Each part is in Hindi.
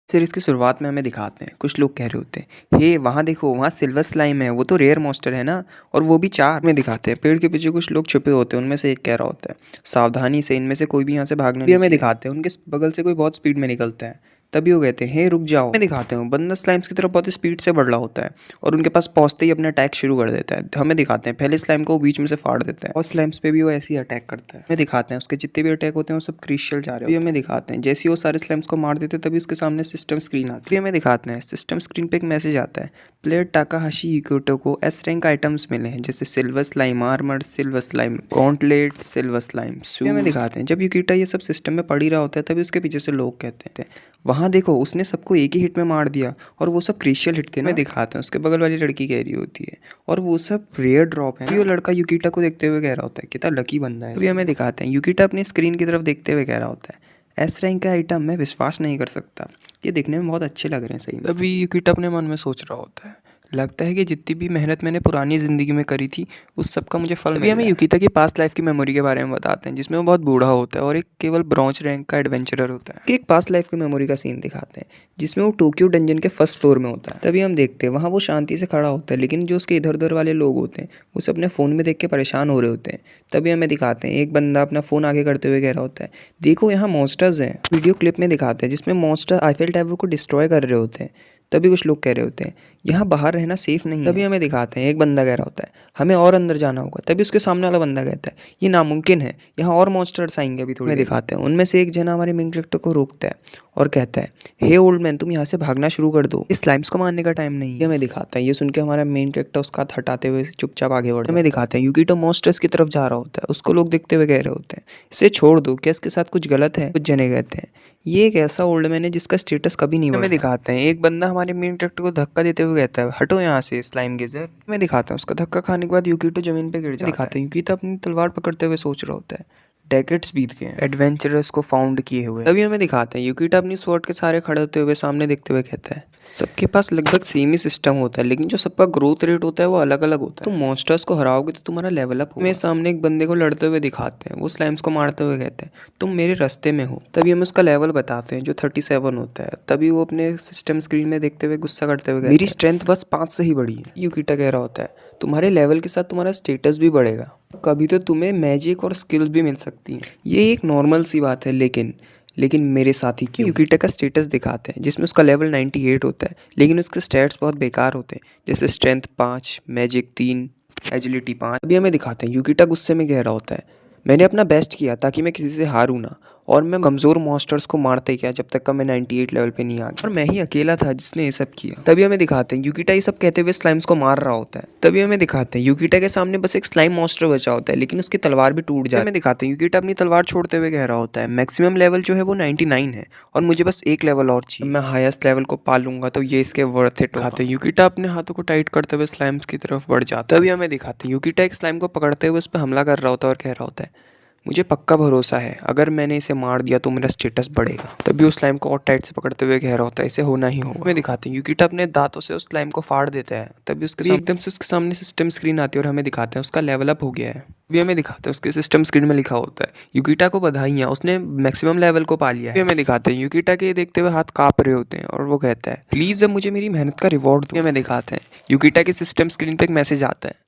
सीरीज़ की शुरुआत में हमें दिखाते हैं, कुछ लोग कह रहे होते हैं, हे वहाँ देखो, वहाँ सिल्वर स्लाइम है, वो तो रेयर मॉन्स्टर है ना, और वो भी 4 में दिखाते हैं। पेड़ के पीछे कुछ लोग छुपे होते हैं, उनमें से एक कह रहा होता है, सावधानी से, इनमें से कोई भी यहाँ से भागना नहीं चाहिए। हमें दिखाते हैं, उनके बगल से कोई बहुत स्पीड में निकलता है, तभी वो कहते हैं, हे रुक जाओ। हमें दिखाते हैं, बंदा स्लाइम्स की तरफ बहुत स्पीड से बढ़ रहा होता है और उनके पास पहुंचते ही अपना अटैक शुरू कर देता है। हमें दिखाते हैं, पहले स्लाइम को वो बीच में से फाड़ देता है और स्लाइम्स पे भी वो ऐसे ही अटैक करता है। हमें दिखाते हैं, उसके जितने भी अटैक होते हैं वो सब क्रिस्टल जा रहे हैं। हमें दिखाते हैं, जैसे ही वो सारे स्लाइम्स को मार देते हैं तभी उसके सामने सिस्टम स्क्रीन आती है। हमें दिखाते हैं, सिस्टम स्क्रीन पे एक मैसेज आता है, प्लेयर टाकाहाशी युकिटो को एस रैंक आइटम्स मिले हैं, जैसे silver slime armour, silver slime gauntlet, silver slime shoes. हमें दिखाते हैं, जब युकिटा ये सब सिस्टम में पड़ ही रहा होता है तभी उसके पीछे से लोग कहते हैं, वहाँ देखो, उसने सबको एक ही हिट में मार दिया और वो सब क्रिशियल हिट थे ना। दिखाते हैं, उसके बगल वाली लड़की कह रही होती है और वो सब रेयर ड्रॉप है। वो लड़का युकिटा को देखते हुए कह रहा होता है, कितना लकी बंदा है। अभी हमें दिखाते हैं, युकिटा अपनी स्क्रीन की तरफ देखते हुए कह रहा होता है, एस रैंक का आइटम मैं विश्वास नहीं कर सकता, ये देखने में बहुत अच्छे लग रहे हैं। सही तभी युकिटा अपने मन में सोच रहा होता है, लगता है कि जितनी भी मेहनत मैंने पुरानी ज़िंदगी में करी थी उस सब का मुझे फल मिल रहा है। हमें युकिता की पास्ट लाइफ की मेमोरी के बारे में बताते हैं, जिसमें वो बहुत बूढ़ा होता है और एक केवल ब्रॉन्ज रैंक का एडवेंचरर होता है। एक पास्ट लाइफ की मेमोरी का सीन दिखाते हैं जिसमें वो टोक्यो डंजन के फर्स्ट फ्लोर में होता है। तभी हम देखते हैं, वहाँ वो शांति से खड़ा होता है, लेकिन जो उसके इधर उधर वाले लोग होते हैं वो सब अपने फ़ोन में देख के परेशान हो रहे होते हैं। तभी हमें दिखाते हैं, एक बंदा अपना फ़ोन आगे करते हुए कह रहा होता है, देखो यहाँ मॉन्स्टर्स हैं। वीडियो क्लिप में दिखाते हैं जिसमें मॉन्स्टर आईफेल टावर को डिस्ट्रॉय कर रहे होते हैं। तभी कुछ लोग कह रहे होते हैं, यहाँ बाहर रहना सेफ नहीं है। तभी हमें दिखाते हैं, एक बंदा कह रहा होता है, हमें और अंदर जाना होगा। तभी उसके सामने वाला बंदा कहता है, ये नामुमकिन है, यहाँ और मॉन्स्टर्स आएंगे अभी थोड़ी। दिखाते हैं, उनमें से एक जना हमारे मेन कैरेक्टर को रोकता है और कहता है, हे ओल्ड मैन, तुम यहाँ से भागना शुरू कर दो, इस स्लाइम्स को मारने का टाइम नहीं है। हमें दिखाता है, ये सुन के हमारा मेन कैरेक्टर उसका हाथ हटाते हुए चुपचाप आगे बढ़ता है। हमें दिखाते हैं, युकिटो मॉन्स्टर्स की तरफ जा रहा होता है, उसको लोग देखते हुए कह रहे होते हैं, इसे छोड़ दो, क्या इसके साथ कुछ गलत है। कुछ जने कहते हैं, ये एक ऐसा ओल्ड मैन है जिसका स्टेटस कभी नहीं बढ़ता। हमें दिखाते हैं, एक बंदा हमारे मेन कैरेक्टर को धक्का देते हुए कहता है, हटो यहाँ से स्लाइम गेजर। हमें दिखाता है, उसका धक्का खाने के बाद युकिटो जमीन पे गिर जाता है। दिखाते हैं, युकितो अपनी तलवार पकड़ते हुए सोच रहा होता है, डेकेड्स बीत गए एडवेंचरर्स को फाउंड किए हुए। तभी हमें दिखाते हैं, युकिटा अपनी स्वॉर्ड के सारे खड़े होते हुए सामने देखते हुए कहता है, सबके पास लगभग सेम ही सिस्टम होता है, लेकिन जो सबका ग्रोथ रेट होता है वो अलग अलग होता है। तुम मॉन्स्टर्स को हराओगे तो तुम्हारा लेवल अप होगा। हमें सामने एक बंदे को लड़ते हुए दिखाते हैं, वो स्लाइम्स को मारते हुए कहते हैं, तुम मेरे रास्ते में हो। तभी हमें उसका लेवल बताते हैं जो 37 होता है। तभी वो अपने सिस्टम स्क्रीन में देखते हुए गुस्सा करते हुए, मेरी स्ट्रेंथ बस 5 से ही बढ़ी है। युकिटा कह रहा होता है, तुम्हारे लेवल के साथ तुम्हारा स्टेटस भी बढ़ेगा, कभी तो तुम्हें मैजिक और स्किल्स भी मिल सकती हैं। ये एक नॉर्मल सी बात है, लेकिन मेरे साथ ही क्यों। युकिटा का स्टेटस दिखाते हैं जिसमें उसका लेवल 98 होता है, लेकिन उसके स्टैट्स बहुत बेकार होते हैं, जैसे स्ट्रेंथ 5, मैजिक 3, एजिलिटी 5। अभी हमें दिखाते हैं, युकिटा गुस्से में कह रहा होता है, मैंने अपना बेस्ट किया ताकि मैं किसी से हारूं ना, और मैं कमज़ोर मॉन्स्टर्स को मारते क्या जब तक का मैं 98 लेवल पे नहीं आ गया, और मैं ही अकेला था जिसने ये सब किया। तभी हमें दिखाते हैं, युकिटा ये सब कहते हुए स्लाइम्स को मार रहा होता है। तभी हमें दिखाते हैं, युकिटा के सामने बस एक स्लाइम मॉन्स्टर बचा होता है, लेकिन उसकी तलवार भी टूट जाती है। हमें दिखाते हैं, युकिटा अपनी तलवार छोड़ते हुए कह रहा होता है, मैक्सिमम लेवल जो है वो 99 है और मुझे बस एक लेवल और चाहिए, मैं हाईएस्ट लेवल को पा लूंगा तो ये इसके वर्थ इट होगा। युकिटा अपने हाथों को टाइट करते हुए स्लाइम्स की तरफ बढ़ जाता है। तभी हमें दिखाते हैं, युकिटा एक स्लाइम को पकड़ते हुए उस पर हमला कर रहा होता है और कह रहा होता है, मुझे पक्का भरोसा है, अगर मैंने इसे मार दिया तो मेरा स्टेटस बढ़ेगा। तभी उस स्लाइम को और टाइट से पकड़ते हुए कह रहा होता है, इसे होना ही होगा। हमें दिखाते हैं, युकिटा अपने दांतों से उस स्लाइम को फाड़ देता है। तभी उसके एकदम से उसके सामने सिस्टम स्क्रीन आती है और हमें दिखाते हैं उसका लेवल अप हो गया है। अभी हमें दिखाते हैं, उसके सिस्टम स्क्रीन में लिखा होता है, युकिटा को बधाइयाँ, उसने मैक्सिमम लेवल को पा लिया है। हमें दिखाते हैं, युकिटा के देखते हुए हाथ कांप रहे होते हैं और वो कहता है, प्लीज़ अब मुझे मेरी मेहनत का रिवॉर्ड दो। हमें दिखाते हैं, युकिटा के सिस्टम स्क्रीन पर एक मैसेज आता है,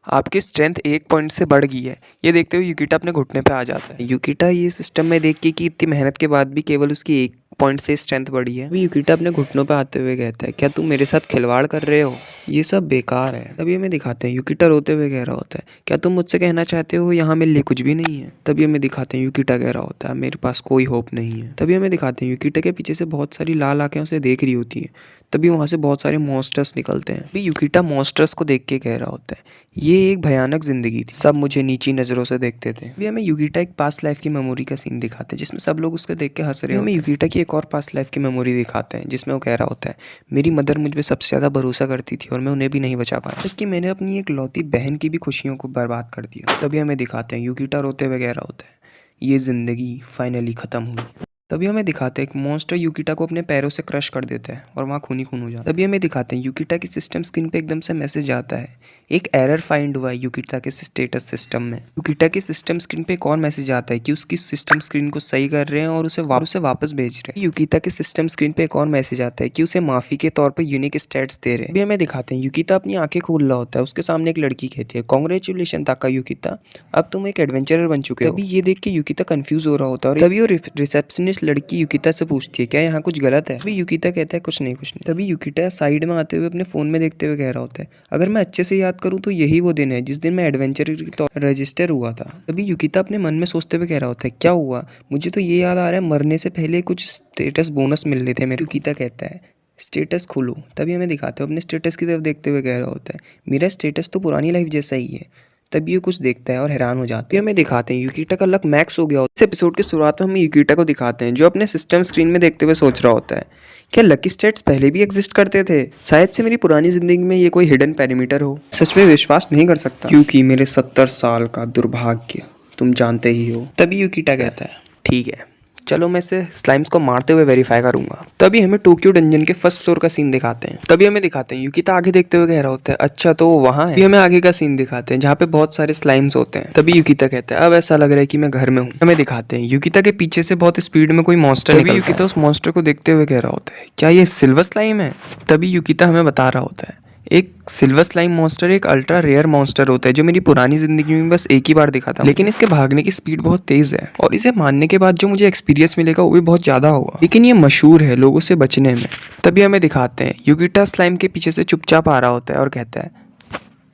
आपकी स्ट्रेंथ 1 पॉइंट से बढ़ गई है। ये देखते हुए युकिटा अपने घुटने पे आ जाता है। युकिटा ये सिस्टम में देख के कि इतनी मेहनत के बाद भी केवल उसकी 1 पॉइंट से स्ट्रेंथ बढ़ी है, अभी युकिटा अपने घुटनों पे आते हुए कहता है, क्या तुम मेरे साथ खिलवाड़ कर रहे हो, ये सब बेकार है। तभी हमें दिखाते हैं, युकिटा रोते हुए कह रहा होता है, क्या तुम मुझसे कहना चाहते हो यहाँ मेरे लिए कुछ भी नहीं है। तभी हमें दिखाते हैं, युकिटा कह रहा होता है, मेरे पास कोई होप नहीं है। तभी हमें दिखाते हैं, युकिटा के पीछे से बहुत सारी लाल आंखें उसे देख रही होती हैं। तभी वहाँ से बहुत सारे मॉन्स्टर्स निकलते हैं। अभी युकिटा मॉन्स्टर्स को देख के कह रहा होता है, ये एक भयानक जिंदगी थी, सब मुझे नीची नज़रों से देखते थे। अभी हमें युकिटा एक पास्ट लाइफ की मेमोरी का सीन दिखाते हैं जिसमें सब लोग उसको देख के हंस रहे हैं। हमें युकिटा की एक और पास्ट लाइफ की मेमोरी दिखाते हैं जिसमें वो कह रहा होता है, मेरी मदर मुझ पर सबसे ज़्यादा भरोसा करती थी और मैं उन्हें भी नहीं बचा पाया, तब कि मैंने अपनी एक लौती बहन की भी खुशियों को बर्बाद कर दिया। तभी हमें दिखाते हैं, युकिटा रोते हुए कह रहा होता है, ये ज़िंदगी फाइनली ख़त्म हुई। तभी हमें दिखाते हैं एक मॉन्स्टर यूकिटा को अपने पैरों से क्रश कर देता है और वहाँ खून ही खून हो जाता है। तभी हमें दिखाते हैं यूकिटा की सिस्टम स्क्रीन पे एकदम से मैसेज आता है, एक एरर फाइंड हुआ है यूकिटा के स्टेटस सिस्टम में। यूकिटा की सिस्टम स्क्रीन पे एक और मैसेज आता है कि उसकी सिस्टम स्क्रीन को सही कर रहे हैं और उसे वापस भेज रहे हैं। यूकिता के सिस्टम स्क्रीन पे एक और मैसेज आता है कि उसे माफी के तौर पर यूनिक स्टेट्स दे रहे हैं। अभी हमें दिखाते हैं यूकिता अपनी आंखें खोल रहा होता है, उसके सामने एक लड़की कहती है, कांग्रेचुलेशन ताका यूकिता, अब तुम एक एडवेंचरर बन चुके हो। तभी ये देख के यूकिता कंफ्यूज हो रहा होता है और तभी वो रिसेप्शनिस्ट लड़की यूकिता से पूछती है क्या यहाँ कुछ गलत है। तभी यूकिता कहता है कुछ नहीं कुछ नहीं। तभी यूकिता साइड में आते हुए अपने फोन में देखते हुए कह रहा होता है, अगर मैं अच्छे से याद करूँ तो यही वो दिन है जिस दिन मैं एडवेंचरर के तौर पर रजिस्टर हुआ था। तभी यूकिता अपने मन में सोचते हुए कह रहा होता है क्या हुआ, मुझे तो ये याद आ रहा है मरने से पहले कुछ स्टेटस बोनस मिल रहे थे मेरे। यूकिता कहता है स्टेटस खोलो। तभी हमें दिखाते हो अपने स्टेटस की तरफ देखते हुए कह रहा होता है मेरा स्टेटस तो पुरानी लाइफ जैसा ही है। तभी ये कुछ देखता है और हैरान हो जाता है। हमें दिखाते हैं यूकिटा का लक मैक्स हो गया होता है। इस एपिसोड के शुरुआत में हमें यूकिटा को दिखाते हैं जो अपने सिस्टम स्क्रीन में देखते हुए सोच रहा होता है क्या लकी स्टेट्स पहले भी एग्जिस्ट करते थे, शायद से मेरी पुरानी जिंदगी में ये कोई हिडन पैरामीटर हो। सच में विश्वास नहीं कर सकता क्योंकि मेरे 70 साल का दुर्भाग्य तुम जानते ही हो। तभी यूकिटा कहता है ठीक है चलो मैं इसे स्लाइम्स को मारते हुए वेरीफाई करूंगा। तभी हमें टोक्यो डंजन के फर्स्ट फ्लोर का सीन दिखाते हैं। तभी हमें दिखाते हैं यूकिता आगे देखते हुए कह रहा होता है अच्छा तो वो वहाँ है। हमें आगे का सीन दिखाते हैं जहाँ पे बहुत सारे स्लाइम्स होते हैं। तभी यूकिता कहता है अब ऐसा लग रहा है कि मैं घर में हूँ। हमें दिखाते हैं यूकिता के पीछे से बहुत स्पीड में कोई मॉन्स्टर निकलता है। तभी यूकिता उस मॉन्स्टर को देखते हुए कह रहा होता है क्या ये सिल्वर स्लाइम है। तभी यूकिता हमें बता रहा होता है एक सिल्वर स्लाइम मॉन्स्टर एक अल्ट्रा रेयर मॉन्स्टर होता है जो मेरी पुरानी जिंदगी में बस एक ही बार दिखा था, लेकिन इसके भागने की स्पीड बहुत तेज है और इसे मारने के बाद जो मुझे एक्सपीरियंस मिलेगा वो भी बहुत ज्यादा होगा, लेकिन ये मशहूर है लोगों से बचने में। तभी हमें दिखाते हैं यूकिटा स्लाइम के पीछे से चुपचाप आ रहा होता है और कहता है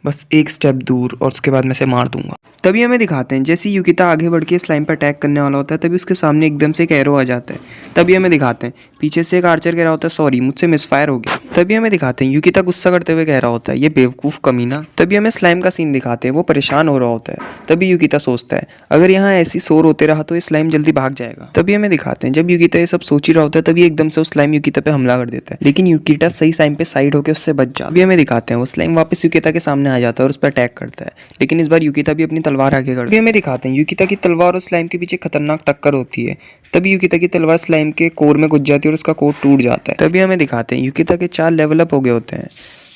बस एक स्टेप दूर और उसके बाद मैं इसे मार दूंगा। तभी हमें दिखाते हैं जैसे यूकिता आगे बढ़ के स्लाइम पर अटैक करने वाला होता है तभी उसके सामने एकदम से एक एरो आ जाता है। तभी हमें दिखाते हैं पीछे से एक आर्चर कह रहा होता है सॉरी मुझसे मिसफायर हो गया। तभी हमें दिखाते हैं यूकिता गुस्सा करते हुए कह रहा होता है ये बेवकूफ़ कमीना। तभी हमें स्लाइम का सीन दिखाते हैं वो परेशान हो रहा होता है। तभी यूकिता सोचता है अगर यहाँ ऐसी शोर होते रहा तो ये स्लाइम जल्दी भाग जाएगा। तभी हमें दिखाते हैं जब यूकिता ये सब सोच ही रहा होता है तभी एकदम से वो स्लाइम यूकिता पे हमला कर देता है, लेकिन यूकिता सही टाइम पे साइड होकर उससे बच जाता है। अभी हमें दिखाते हैं वो स्लाइम वापस यूकिता के सामने आ जाता है और उस पर अटैक करता है, लेकिन इस बार यूकिता भी अपनी तलवार आगे करती है। हमें दिखाते हैं यूकिता की तलवार और स्लाइम के पीछे खतरनाक टक्कर होती है। तभी यूकिता की तलवार स्लाइम के कोर में घुस जाती है और उसका कोर टूट जाता है। तभी हमें दिखाते हैं यूकिता के 4 लेवल अप हो गए होते हैं।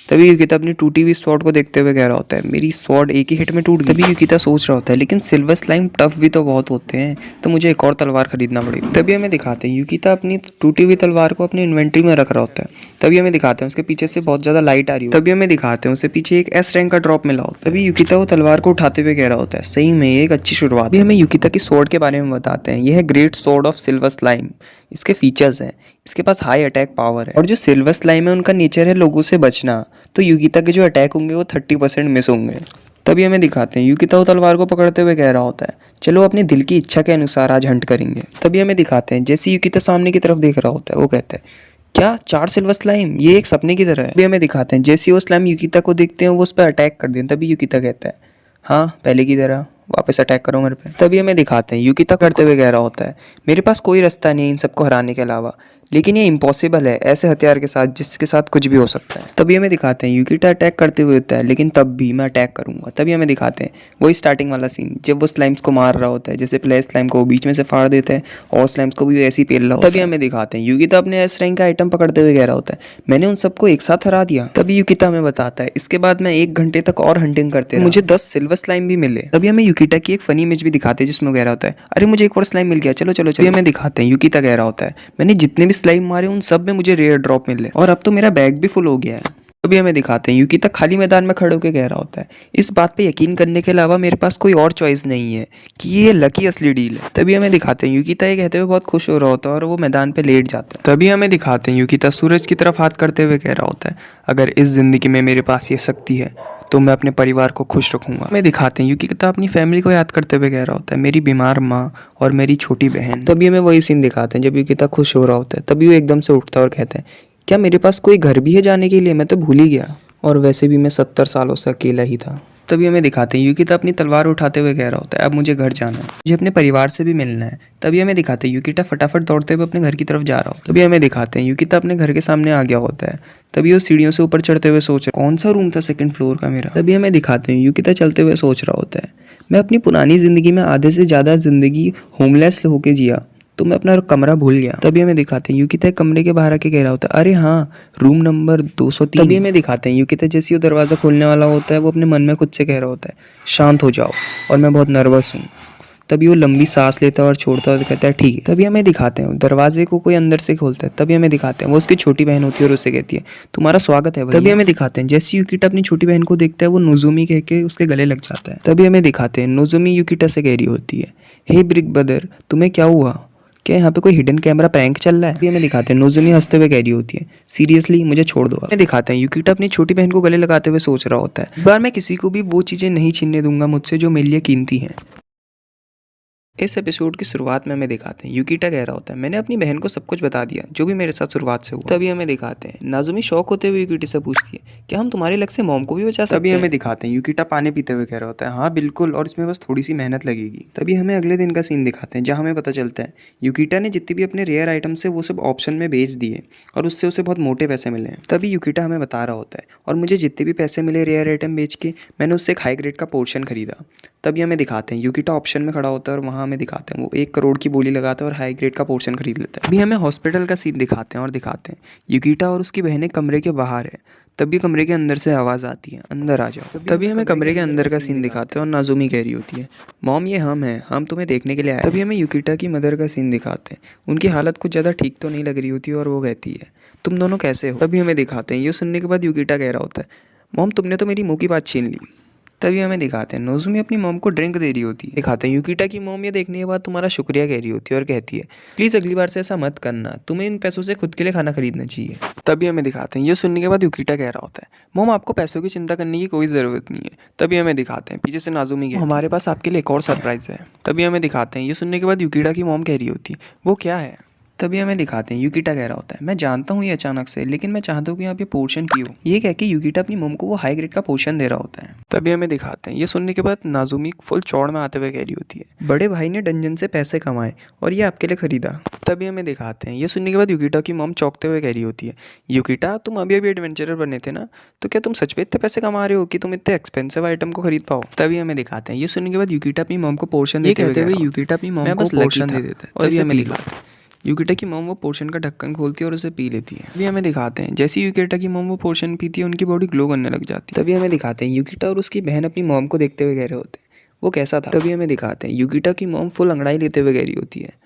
तभी यूकिता अपनी टूटी हुई स्वॉर्ड को देखते हुए कह रहा होता है मेरी स्वॉर्ड एक ही हिट में टूट गई। तभी यूकिता सोच रहा होता है लेकिन सिल्वर स्लाइम टफ भी तो बहुत होते हैं तो मुझे एक और तलवार खरीदना पड़ेगी। तभी हमें दिखाते हैं यूकिता अपनी टूटी हुई तलवार को अपनी इन्वेंट्री में रख रहा होता है। तभी हमें दिखाते हैं उसके पीछे से बहुत ज्यादा लाइट आ रही है। तभी हमें दिखाते हैं उसे पीछे एक एस रैंक का ड्रॉप मिला होता है। तभी यूकिता वो तलवार को उठाते हुए कह रहा होता है सही में ये एक अच्छी शुरुआत। अभी हमें यूकिता की स्वॉर्ड के बारे में बताते हैं यह है great sword of silver slime. इसके फीचर्स हैं इसके पास हाई अटैक पावर है और जो सिल्वर स्लाइम है उनका नेचर है लोगों से बचना, तो यूकिता के जो अटैक होंगे वो 30% मिस होंगे। तभी हमें दिखाते हैं यूकिता वो तलवार को पकड़ते हुए कह रहा होता है चलो अपने दिल की इच्छा के अनुसार आज हंट करेंगे। तभी हमें दिखाते हैं जैसे यूकिता सामने की तरफ देख रहा होता है वो कहता है क्या 4 सिल्वर स्लाइम, ये एक सपने की तरह है। अभी हमें दिखाते हैं जैसे वो स्लाइम यूकिता को देखते हैं वो उस पर अटैक कर दें। तभी यूकिता कहता है हाँ पहले की तरह वापस अटैक करो मेरे पे। तभी हमें दिखाते हैं यूकिता करते हुए कह रहा होता है मेरे पास कोई रास्ता नहीं इन सबको हराने के अलावा, लेकिन ये इम्पॉसिबल है ऐसे हथियार के साथ जिसके साथ कुछ भी हो सकता है। तभी हमें दिखाते हैं यूकिता अटैक करते हुए होता है लेकिन तब भी मैं अटैक करूंगा। तभी हमें दिखाते हैं वही स्टार्टिंग वाला सीन जब वो स्लाइम्स को मार रहा होता है, जैसे पहले स्लाइम को बीच में से फाड़ देता है और स्लाइम्स को भी ऐसे ही पेल रहा होता है। तभी हमें दिखाते हैं यूकिता अपने एस रैंक का आइटम पकड़ते हुए कह रहा होता है मैंने उन सबको एक साथ हरा दिया। तभी यूकिता हमें बताता है इसके बाद मैं 1 घंटे तक और हंटिंग करते रहा, मुझे 10 सिल्वर स्लाइम भी मिले। तभी हमें यूकिता की एक फनी इमेज भी दिखाते हैं जिसमें कह रहा होता है अरे मुझे एक और स्लाइम मिल गया चलो चलो चलो। हमें दिखाते हैं यूकिता कह रहा होता है मैंने जितने भी स्लाइम मारे उन सब में मुझे रेयर ड्रॉप मिले और अब तो मेरा बैग भी फुल हो गया है। तभी हमें दिखाते हैं यूकिता खाली मैदान में खड़े होकर कह रहा होता है इस बात पे यकीन करने के अलावा मेरे पास कोई और चॉइस नहीं है कि ये लकी असली डील है। तभी हमें दिखाते हैं यूकिता ये कहते हुए बहुत खुश हो रहा होता है और वो मैदान पे लेट जाता है। तभी हमें दिखाते हैं यूकिता सूरज की तरफ हाथ करते हुए कह रहा होता है अगर इस जिंदगी में मेरे पास ये शक्ति है तो मैं अपने परिवार को खुश रखूंगा। हमें दिखाते हैं यूकिता अपनी फैमिली को याद करते हुए कह रहा होता है मेरी बीमार माँ और मेरी छोटी बहन। तभी हमें वही सीन दिखाते हैं जब यूकिता खुश हो रहा होता है। तभी वो एकदम से उठता है और कहता है क्या मेरे पास कोई घर भी है जाने के लिए, मैं तो भूल ही गया और वैसे भी मैं 70 सालों से अकेला ही था। तभी हमें दिखाते हैं यूकिता अपनी तलवार उठाते हुए कह रहा होता है अब मुझे घर जाना है, मुझे अपने परिवार से भी मिलना है। तभी हमें दिखाते हैं यूकिता फटाफट दौड़ते हुए अपने घर की तरफ जा रहा हो। तभी हमें दिखाते हैं यूकिता अपने घर के सामने आ गया होता है। तभी वो सीढ़ियों से ऊपर चढ़ते हुए सोच रहा कौन सा रूम था 2nd फ्लोर का मेरा। तभी हमें दिखाते हैं यूकिता चलते हुए सोच रहा होता है मैं अपनी पुरानी जिंदगी में आधे से ज्यादा जिंदगी होमलेस होके जिया तो मैं अपना कमरा भूल गया। तभी हमें दिखाते हैं युकिता कमरे के बाहर आके कह रहा होता है, अरे हाँ, रूम नंबर 203। तभी हमें दिखाते हैं युकिता जैसे वो दरवाज़ा खोलने वाला होता है, वो अपने मन में खुद से कह रहा होता है, शांत हो जाओ और मैं बहुत नर्वस हूँ। तभी वो लंबी सांस लेता है और छोड़ता है और कहता है ठीक है। तभी हमें दिखाते हैं दरवाजे को कोई अंदर से खोलता है। तभी हमें दिखाते हैं वो उसकी छोटी बहन होती है और उससे कहती है, तुम्हारा स्वागत है भैया। तभी हमें दिखाते हैं जैसे युकिटा अपनी छोटी बहन को देखता है वो नोज़ोमी कह के उसके गले लग जाता है। तभी हमें दिखाते हैं नोज़ोमी युकिटा से कह रही होती है, हे बिग ब्रदर, तुम्हें क्या हुआ? क्या यहाँ पे कोई हिडन कैमरा प्रैंक चल रहा है? अभी हमें दिखाते हैं नोज़ोमी हंसते हुए कह रही होती है, सीरियसली मुझे छोड़ दो। हमें दिखाते हैं युकिटा अपनी छोटी बहन को गले लगाते हुए सोच रहा होता है, इस बार मैं किसी को भी वो चीज़ें नहीं छीनने दूंगा मुझसे जो मेरे लिए कीमती हैं। इस एपिसोड की शुरुआत में हमें दिखाते हैं युकिटा कह रहा होता है, मैंने अपनी बहन को सब कुछ बता दिया जो भी मेरे साथ शुरुआत से हुआ। तभी हमें दिखाते हैं नाज़ुमी शौक होते हुए युकिटा से पूछती है, क्या हम तुम्हारे लग से मॉम को भी बचा सकते हैं? तभी हमें दिखाते हैं युकिटा पानी पीते हुए कह रहा होता है, हाँ बिल्कुल, और इसमें बस थोड़ी सी मेहनत लगेगी। तभी हमें अगले दिन का सीन दिखाते हैं जहाँ हमें पता चलता है युकिटा ने जितने भी अपने रेयर आइटम से वो सब ऑप्शन में बेच दिए और उससे उसे बहुत मोटे पैसे मिले हैं। तभी युकिटा हमें बता रहा होता है, और मुझे जितने भी पैसे मिले रेयर आइटम बेच के मैंने उससे एक हाई ग्रेड का पोर्शन खरीदा। तभी हमें दिखाते हैं युकिटा ऑप्शन में खड़ा होता है और वहाँ हमें दिखाते हैं वो 1 करोड़ की बोली लगाता है और हाई ग्रेड का पोर्शन खरीद लेता है। अभी हमें हॉस्पिटल का सीन दिखाते हैं और दिखाते हैं युकिटा और उसकी बहनें कमरे के बाहर है। तभी कमरे के अंदर से आवाज़ आती है, अंदर आ जाओ। तभी हमें कमरे के अंदर का सीन दिखाते हैं और नाज़ुमी कह रही होती है, मॉम ये हम हैं, हम तुम्हें देखने के लिए आए। तभी हमें युकिटा की मदर का सीन दिखाते हैं, उनकी हालत कुछ ज़्यादा ठीक तो नहीं लग रही होती और वो कहती है, तुम दोनों कैसे हो? तभी हमें दिखाते हैं ये सुनने के बाद युकिटा कह रहा होता है, मॉम तुमने तो मेरी मुँह की बात छीन ली। तभी हमें दिखाते हैं नोज़ुमी अपनी मॉम को ड्रिंक दे रही होती है। दिखाते हैं युकिटा की मॉम ये देखने के बाद तुम्हारा शुक्रिया कह रही होती है और कहती है, प्लीज़ अगली बार से ऐसा मत करना, तुम्हें इन पैसों से खुद के लिए खाना खरीदना चाहिए। तभी हमें दिखाते हैं ये सुनने के बाद युकिटा कह रहा होता है, मॉम आपको पैसों की चिंता करने की कोई ज़रूरत नहीं है। तभी हमें दिखाते हैं पीछे से नाज़ुमी कहती है, हमारे पास आपके लिए एक और सरप्राइज़ है। तभी हमें दिखाते हैं ये सुनने के बाद युकिटा की मॉम कह रही होती है, वो क्या है? तभी हमें दिखाते हैं युकिटा कह रहा होता है, मैं जानता हूँ ये अचानक से, लेकिन मैं चाहता हूँ कि आप ये पोर्शन पियो। ये कह के युकिटा अपनी मॉम को वो हाई ग्रेड का पोर्शन दे रहा होता है। तभी हमें दिखाते हैं ये सुनने के बाद नाज़ुमी फुल चौड़ में आते हुए कह रही होती है, बड़े भाई ने डंजन से पैसे कमाए और ये आपके लिए खरीदा। तभी हमें दिखाते हैं ये सुनने के बाद युकिटा की मॉम चौंकते हुए कह रही होती है, युकिटा तुम अभी अभी एडवेंचरर बने थे ना, तो क्या तुम सच में इतने पैसे कमा रहे हो कि तुम इतने एक्सपेंसिव आइटम को खरीद पाओ? तभी हमें दिखाते हैं ये सुनने के बाद युकिटा अपनी मॉम को पोर्शन देते हुए युकिटा अपनी मॉम को पोर्शन दे देता है और इसे हमें दिखाते हैं युकिटा की मॉम वो पोर्शन का ढक्कन खोलती है और उसे पी लेती है। अभी हमें दिखाते हैं जैसे युकिटा की मॉम वो पोर्शन पीती है उनकी बॉडी ग्लो करने लग जाती है। तभी हमें दिखाते हैं युकिटा और उसकी बहन अपनी मॉम को देखते हुए कह रहे होते हैं, वो कैसा था? तभी हमें दिखाते हैं युकिटा की मॉम फुल अंगड़ाई लेते हुए कह रही होती है,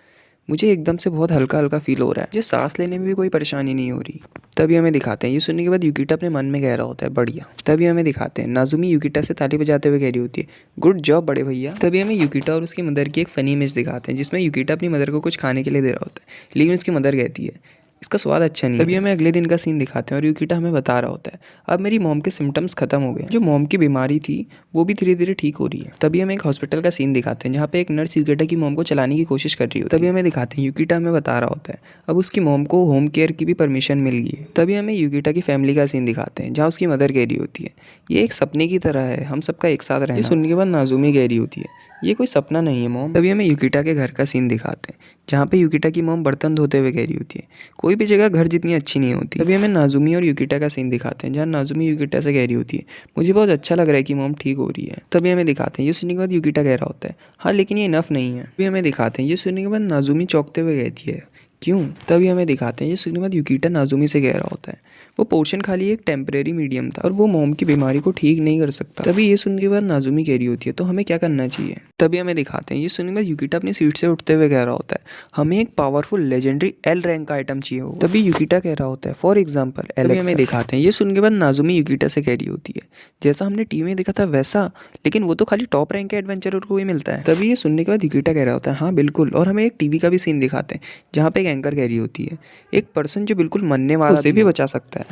मुझे एकदम से बहुत हल्का हल्का फील हो रहा है, मुझे सांस लेने में भी कोई परेशानी नहीं हो रही। तभी हमें दिखाते हैं ये सुनने के बाद युकिटा अपने मन में कह रहा होता है, बढ़िया। तभी हमें दिखाते हैं नाज़ुमी युकिटा से ताली बजाते हुए कह रही होती है, गुड जॉब बड़े भैया। तभी हमें युकिटा और उसकी मदर की एक फ़नी इमेज दिखाते हैं जिसमें युकिटा अपनी मदर को कुछ खाने के लिए दे रहा होता है, लेकिन उसकी मदर कहती है इसका स्वाद अच्छा नहीं है। तभी हमें अगले दिन का सीन दिखाते हैं और युकिटा हमें बता रहा होता है, अब मेरी मॉम के सिम्टम्स खत्म हो गए, जो मॉम की बीमारी थी वो भी धीरे धीरे ठीक हो रही है। तभी हमें एक हॉस्पिटल का सीन दिखाते हैं जहाँ पे एक नर्स युकिटा की मॉम को चलाने की कोशिश कर रही होती है। तभी हमें दिखाते हैं युकिटा हमें बता रहा होता है अब उसकी मॉम को होम केयर की भी परमिशन मिल गई है। तभी हमें युकिटा की फैमिली का सीन दिखाते हैं जहाँ उसकी मदर कह रही होती है, ये एक सपने की तरह है, हम सबका एक साथ रहना। ये सुनने के बाद नाज़ुमी कह रही होती है, ये कोई सपना नहीं है मॉम। तभी हमें युकिटा के घर का सीन दिखाते हैं जहाँ पे युकिटा की मॉम बर्तन धोते हुए कह रही होती है, कोई भी जगह घर जितनी अच्छी नहीं होती। तभी हमें नाज़ुमी और युकिटा का सीन दिखाते हैं जहाँ नाज़ुमी युकिटा से कह रही होती है, मुझे बहुत अच्छा लग रहा है कि मॉम ठीक हो रही है। तभी हमें दिखाते हैं ये सुनने के बाद युकिटा कह रहा होता है, हाँ लेकिन ये इनफ नहीं है। तभी हमें दिखाते हैं ये सुनने के बाद नाज़ुमी चौंकते हुए कहती है, क्यों? तभी हमें दिखाते हैं ये सुनने के बाद युकिटा नाज़ुमी से कह रहा होता है, वो पोर्शन खाली एक टेम्परेरी मीडियम था और वो मॉम की बीमारी को ठीक नहीं कर सकता। तभी ये सुनने के बाद नाज़ुमी कह रही होती है, तो हमें क्या करना चाहिए? तभी हमें दिखाते हैं ये सुनने के बाद युकिटा अपनी सीट से उठते हुए कह रहा होता है, हमें एक पावरफुल लेजेंडरी एल रैंक का आइटम चाहिए हो। तभी युकिटा कह रहा होता है, फॉर एग्जाम्पल एलेक्सा। हमें दिखाते हैं ये सुनने के बाद नाज़ुमी युकिटा से कह रही होती है, जैसा हमने टीवी में देखा था वैसा, लेकिन वो तो खाली टॉप रैंक के एडवेंचरर को ही मिलता है। तभी ये सुनने के बाद युकिटा कह रहा होता है, हाँ बिल्कुल, और हमें एक टीवी का भी सीन दिखाते हैं जहाँ पे एक एंकर कह रही होती है, एक पर्सन जो बिल्कुल मरने वाला उसे भी बचा सकता है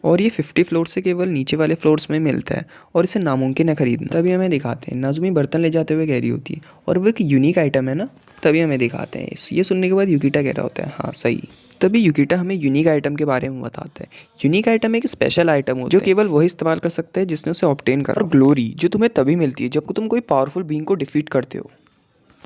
और ये 50 फ्लोर से केवल नीचे वाले फ्लोर्स में मिलता है और इसे नामुमकिन है खरीदना। तभी हमें दिखाते हैं नाज़ुमी बर्तन ले जाते हुए कह रही होती है, और वो एक यूनिक आइटम है ना। तभी हमें दिखाते हैं ये सुनने के बाद युकिटा कह रहा होता है, हाँ सही। तभी युकिटा हमें यूनिक आइटम के बारे में बताता है, यूनिक आइटम एक स्पेशल आइटम होता है जो केवल वही इस्तेमाल कर सकता है जिसने उसे ऑब्टेन करा। और ग्लोरी जो तुम्हें तभी मिलती है जब तुम कोई पावरफुल बीइंग को डिफीट करते हो।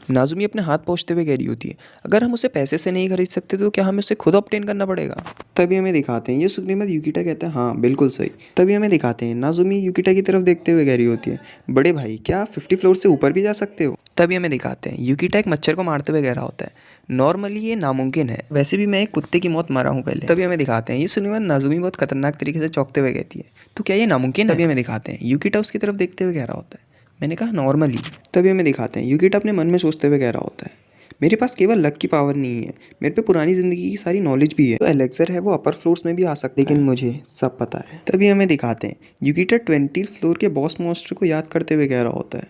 नाज़ुमी अपने हाथ पोंछते हुए कह रही होती है, अगर हम उसे पैसे से नहीं खरीद सकते तो क्या हमें उसे खुद ऑब्टेन करना पड़ेगा? तभी हमें दिखाते हैं ये सुनने के बाद युकिटा कहता है, हाँ बिल्कुल सही। तभी हमें दिखाते हैं नाज़ुमी युकिटा की तरफ देखते हुए कह रही होती है, बड़े भाई क्या आप 50 फ्लोर से ऊपर भी जा सकते हो? तभी हमें दिखाते हैं यूकिटा एक मच्छर को मारते हुए कह रहा होता है, नॉर्मली ये नामुमकिन है, वैसे भी मैं एक कुत्ते की मौत मरा हूँ पहले। तभी हमें दिखाते हैं ये सुनने के बाद नाजुमी बहुत खतरनाक तरीके से चौंकते हुए कहती है, तो क्या ये नामुमकिन है? तभी हमें दिखाते हैं यूकिटा उसकी तरफ देखते हुए कह रहा होता है, मैंने कहा नॉर्मली। तभी हमें दिखाते हैं यूकिटा अपने मन में सोचते हुए कह रहा होता है, मेरे पास केवल लक की पावर नहीं है, मेरे पे पुरानी ज़िंदगी की सारी नॉलेज भी है। तो एलेक्सर है वो अपर फ्लोर्स में भी आ सकता है, लेकिन मुझे सब पता है। तभी हमें दिखाते हैं यूकिटा 20 फ्लोर के बॉस मॉन्स्टर को याद करते हुए कह रहा होता है,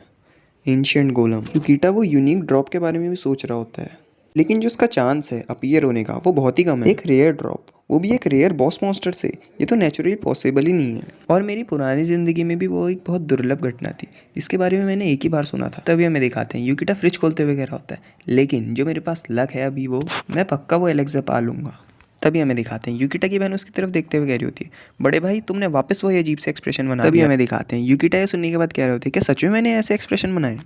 एंशिएंट गोलम। यूकिटा वो यूनिक ड्रॉप के बारे में भी सोच रहा होता है, लेकिन जो उसका चांस है अपीयर होने का वो बहुत ही कम है। एक रेयर ड्रॉप, वो भी एक रेयर बॉस मॉन्स्टर से, ये तो नेचुरली पॉसिबल ही नहीं है। और मेरी पुरानी ज़िंदगी में भी वो एक बहुत दुर्लभ घटना थी जिसके बारे में मैंने एक ही बार सुना था। तभी हमें दिखाते हैं यूकिटा फ्रिज खोलते हुए कह रहा होता है, लेकिन जो मेरे पास लक है अभी वो मैं पक्का वो एलेक्सा पा लूँगा। तभी हमें दिखाते हैं यूकिटा की बहन उसकी तरफ देखते हुए कह रही होती है, बड़े भाई तुमने वापस वही अजीब से एक्सप्रेशन बनाया। तभी हमें दिखाते हैं यूकिटा ये सुनने के बाद कह रहे होते हैं, क्या सच में मैंने ऐसे एक्सप्रेशन बनाए?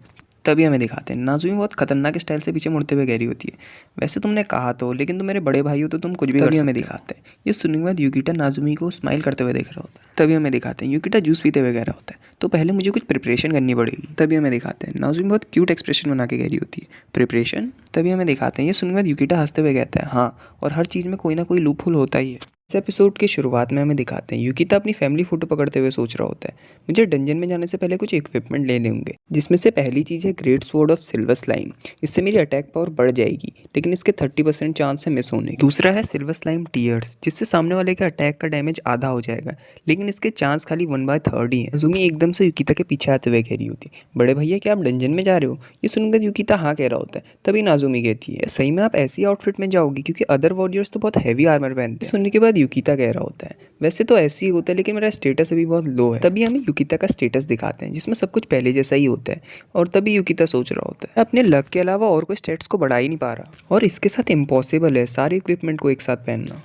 तभी हमें दिखाते हैं नाज़ुमी बहुत खतरनाक स्टाइल से पीछे मुड़ते हुए कह रही होती है, वैसे तुमने कहा तो, लेकिन तुम मेरे बड़े भाई हो तो तुम कुछ भी कर सकते हो। हमें दिखाते हैं ये सुनने के बाद यूकिटा नाज़ुमी को स्माइल करते हुए देख रहा होता है। तभी हमें दिखाते हैं यूकिटा जूस पीते हुए कह रहा होता है, तो पहले मुझे कुछ प्रिपरेशन करनी पड़ेगी। तभी हमें दिखाते हैं नाज़ुमी बहुत क्यूट एक्सप्रेशन बना के कह रही होती है, प्रिपरेशन? तभी हमें दिखाते हैं ये सुनने के बाद यूकिटा हंसते हुए कहता है, हाँ, और हर चीज़ में कोई ना कोई लूपहोल होता ही है। इस एपिसोड की शुरुआत में हमें दिखाते हैं यूकिता अपनी फैमिली फोटो पकड़ते हुए सोच रहा होता है, मुझे डंजन में जाने से पहले कुछ इक्विपमेंट लेने होंगे, जिसमें से पहली चीज़ है great sword of silver slime. इससे मेरी अटैक पावर बढ़ जाएगी, लेकिन इसके 30% चांस है मिस होने की। दूसरा है सिल्वर स्लाइम टीयर्स, जिससे सामने वाले के अटैक का डैमेज आधा हो जाएगा, लेकिन इसके चांस खाली 1/3 ही है। जुमी एकदम से यूकिता के पीछे आते हुए कह रही होती, बड़े भैया क्या आप डंजन में जा रहे हो? ये सुनकर यूकिता हाँ कह रहा होता है। तभी नाज़ुमी कहती है, सही में आप ऐसी आउटफिट में जाओगी? क्योंकि अदर वॉरियर्स तो बहुत हैवी आर्मर पहनते हैं। सुनने के बाद यूकिता कह रहा होता है, वैसे तो ऐसे ही होता है, लेकिन मेरा स्टेटस अभी बहुत लो है। तभी हमें यूकिता का स्टेटस दिखाते हैं जिसमें सब कुछ पहले जैसा ही होता है, और तभी यूकिता सोच रहा होता है, अपने लक के अलावा और कोई स्टेट्स को बढ़ा ही नहीं पा रहा, और इसके साथ इम्पॉसिबल है सारे इक्विपमेंट को एक साथ पहनना,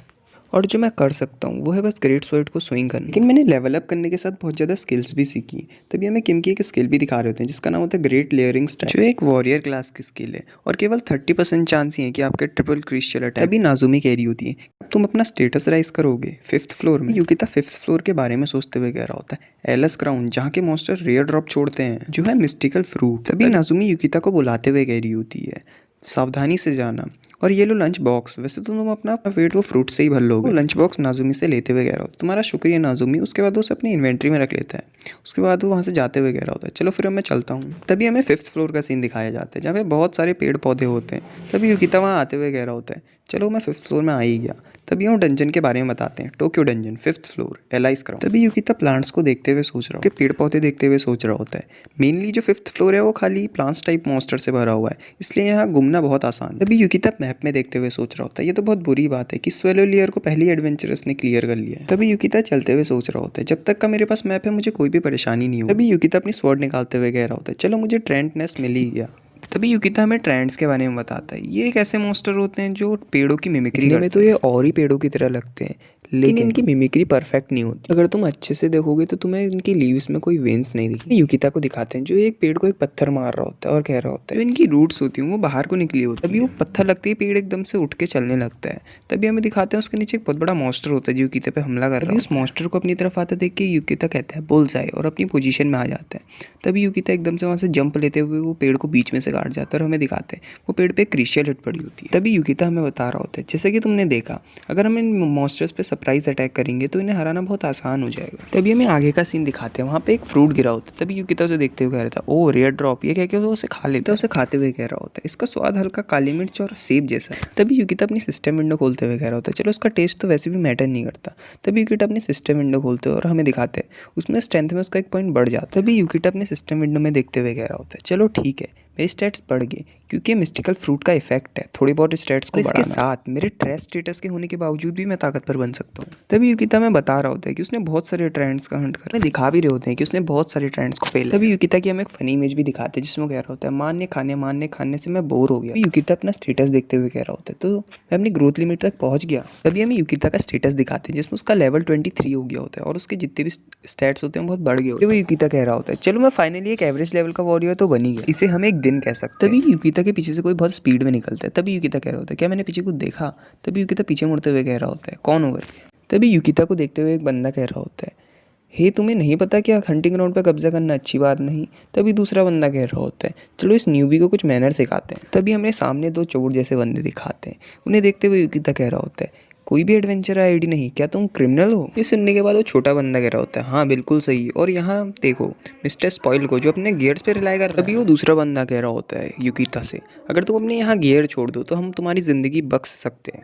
और जो मैं कर सकता हूँ वो है बस ग्रेट स्वॉर्ड को स्विंग करना। लेकिन मैंने लेवल अप करने के साथ बहुत ज़्यादा स्किल्स भी सीखी। तभी हमें किम की एक स्किल भी दिखा रहे होते हैं जिसका नाम होता है ग्रेट लेयरिंग स्टाइल, जो एक वॉरियर क्लास की स्किल है, और केवल 30% चांस ही है कि आपके ट्रिपल क्रिस्टल अटैक। तभी नाज़ुमी कह रही होती है, तुम अपना स्टेटस राइज करोगे 5th फ्लोर में। यूकिता 5th फ्लोर के बारे में सोचते हुए कह रहा होता है, एलस क्राउन, जहाँ के मॉन्स्टर रेयर ड्रॉप छोड़ते हैं, जो है मिस्टिकल फ्रूट। तभी नाज़ुमी यूकिता को बुलाते हुए कह रही होती है, सावधानी से जाना, और ये लो लंच बॉक्स, वैसे तो तुम अपना वेट वो फ्रूट से ही भर लोगे। लंच बॉक्स नाज़ुमी से लेते हुए कह रहा हो, तुम्हारा शुक्रिया नाज़ुमी। उसके बाद वो उसे अपनी इन्वेंट्री में रख लेता है। उसके बाद वो वहाँ से जाते हुए कह रहा होता है, चलो फिर अब मैं चलता हूँ। तभी हमें 5th फ्लोर का सीन दिखाया जाता है जहाँ पे बहुत सारे पेड़ पौधे होते हैं। तभी यूकिता वहाँ आते हुए कह रहा होता है, चलो मैं 5th फ्लोर में आ ही गया। तभी हम डंजन के बारे में बताते हैं, Tokyo dungeon 5th floor alias crown. तभी यूकिता प्लांट्स को देखते हुए सोच रहा हो, कि पेड़ पौधे देखते हुए सोच रहा होता है, मेनली जो 5th फ्लोर है वो खाली प्लांट्स टाइप मॉन्स्टर से भरा हुआ है, इसलिए यहाँ घूमना बहुत आसान है। तभी यूकिता मैप में देखते हुए सोच रहा होता है, ये तो बहुत बुरी बात है कि स्वेलो लेयर को पहली एडवेंचरस ने क्लियर कर लिया है। तभी यूकिता चलते हुए सोच रहा होता है, जब तक का मेरे पास मैप है मुझे कोई भी परेशानी नहीं हो। तभी यूकिता अपनी स्वॉर्ड निकालते हुए कह रहा होता है, चलो मुझे ट्रेंट नेस्ट मिल ही गया। तभी यूकिता हमें ट्रेंड्स के बारे में बताता है, ये एक ऐसे मॉन्स्टर होते हैं जो पेड़ों की मिमिक्री करते हैं। तो ये और ही पेड़ों की तरह लगते हैं, लेकिन इनकी मिमिक्री परफेक्ट नहीं होती। अगर तुम अच्छे से देखोगे तो तुम्हें इनकी लीव्स में कोई वेन्स नहीं दिखी। यूकिता को दिखाते हैं जो एक पेड़ को एक पत्थर मार रहा होता है और कह रहा होता है, जो इनकी रूट्स होती हैं वो बाहर को निकली होती है। तभी वो पत्थर लगते ही पेड़ एकदम से उठ के चलने लगता है। तभी हमें दिखाते हैं उसके नीचे एक बहुत बड़ा मॉन्स्टर होता है जो यूकिता पे हमला कर रहा है। उस मॉन्स्टर को अपनी तरफ आते देख के यूकिता कहता है बुल्सआई, और अपनी पोजीशन में आ जाता है। तभी यूकिता एकदम से वहाँ से जंप लेते हुए वो पेड़ को बीच में से काट जाता है, और हमें दिखाते हैं वो पेड़ पे क्रिस्टल हिट पड़ी होती है। तभी यूकिता हमें बता रहा होता है, जैसे कि तुमने देखा, अगर हम इन मॉन्स्टर्स पे सरप्राइज अटैक करेंगे तो इन्हें हराना बहुत आसान हो जाएगा। तभी हमें आगे का सीन दिखाते हैं, वहाँ पे एक फ्रूट गिरा होता है। तभी यूकिता उसे देखते हुए कह रहा था, ओ रेयर ड्रॉप, ये कह के वो उसे खा लेता है। उसे खाते हुए कह रहा होता है, इसका स्वाद हल्का काली मिर्च और सेब जैसा है। तभी यूकिता अपनी सिस्टम विंडो खोलते हुए कह रहा होता है, चलो उसका टेस्ट तो वैसे भी मैटर नहीं करता। तभी यूकिता अपनी सिस्टम विंडो खोलते हुए और हमें दिखाते हैं उसमें स्ट्रेंथ में उसका एक पॉइंट बढ़ जाता है। तभी यूकिता अपने सिस्टम विंडो में देखते हुए कह रहा होता है, चलो ठीक है, मेरे स्टेट्स बढ़ गए क्योंकि मिस्टिकल फ्रूट का इफेक्ट है, थोड़ी बहुत स्टेट्स को इसके साथ मेरे ट्रेस स्टेटस के होने के बावजूद भी मैं ताकतवर बन सकता हूँ। तभी यूकिता में बता रहा होता है कि उसने बहुत सारे ट्रेंड्स का हंट कर दिखा भी रहे होते हैं कि उसने बहुत सारे ट्रेंड्स को पहले। तभी यूकिता की हमें एक फनी इमेज भी दिखाते हैं जिसमें कह रहा होता है, मान्य खाने से मैं बोर हो गया। यूकिता अपना स्टेटस देखते हुए कह रहा होता है, तो मैं अपनी ग्रोथ लिमिट तक पहुंच गया। तभी हमें यूकिता का स्टेटस दिखाते हैं जिसमें उसका लेवल 23 हो गया होता है और उसके जितने भी स्टैट्स होते हैं बहुत बढ़ गए होते हैं। वो यूकिता कह रहा होता है, चलो मैं फाइनली एक एवरेज लेवल का वॉरियर तो बनी गया, इसे हम एक दिन कह सकते हैं। तभी यूकिता के पीछे से कोई बहुत स्पीड में निकलता है। तभी यूकिता कह रहा होता है, क्या मैंने पीछे कुछ देखा? तभी यूकिता पीछे मुड़ते हुए कह रहा होता है, कौन हो करके। तभी यूकिता को देखते हुए एक बंदा कह रहा होता है, हे तुम्हें नहीं पता क्या हंटिंग ग्राउंड पर कब्जा करना अच्छी बात नहीं। तभी दूसरा बंदा कह रहा होता है चलो इस न्यूबी को कुछ मैनर सिखाते हैं। तभी हमें सामने दो चोर जैसे बंदे दिखाते हैं। उन्हें देखते हुए युकिता कह रहा होता है कोई भी एडवेंचर आईडी नहीं, क्या तुम क्रिमिनल हो? ये सुनने के बाद वो छोटा बंदा कह रहा होता है हाँ बिल्कुल सही। और यहाँ देखो मिस्टर स्पॉइल को जो अपने गियर्स पे रिलाई कर रहा है। तभी वो दूसरा बंदा कह रहा होता है युकिता से अगर तुम अपने यहाँ गियर छोड़ दो तो हम तुम्हारी जिंदगी बख्श सकते हैं।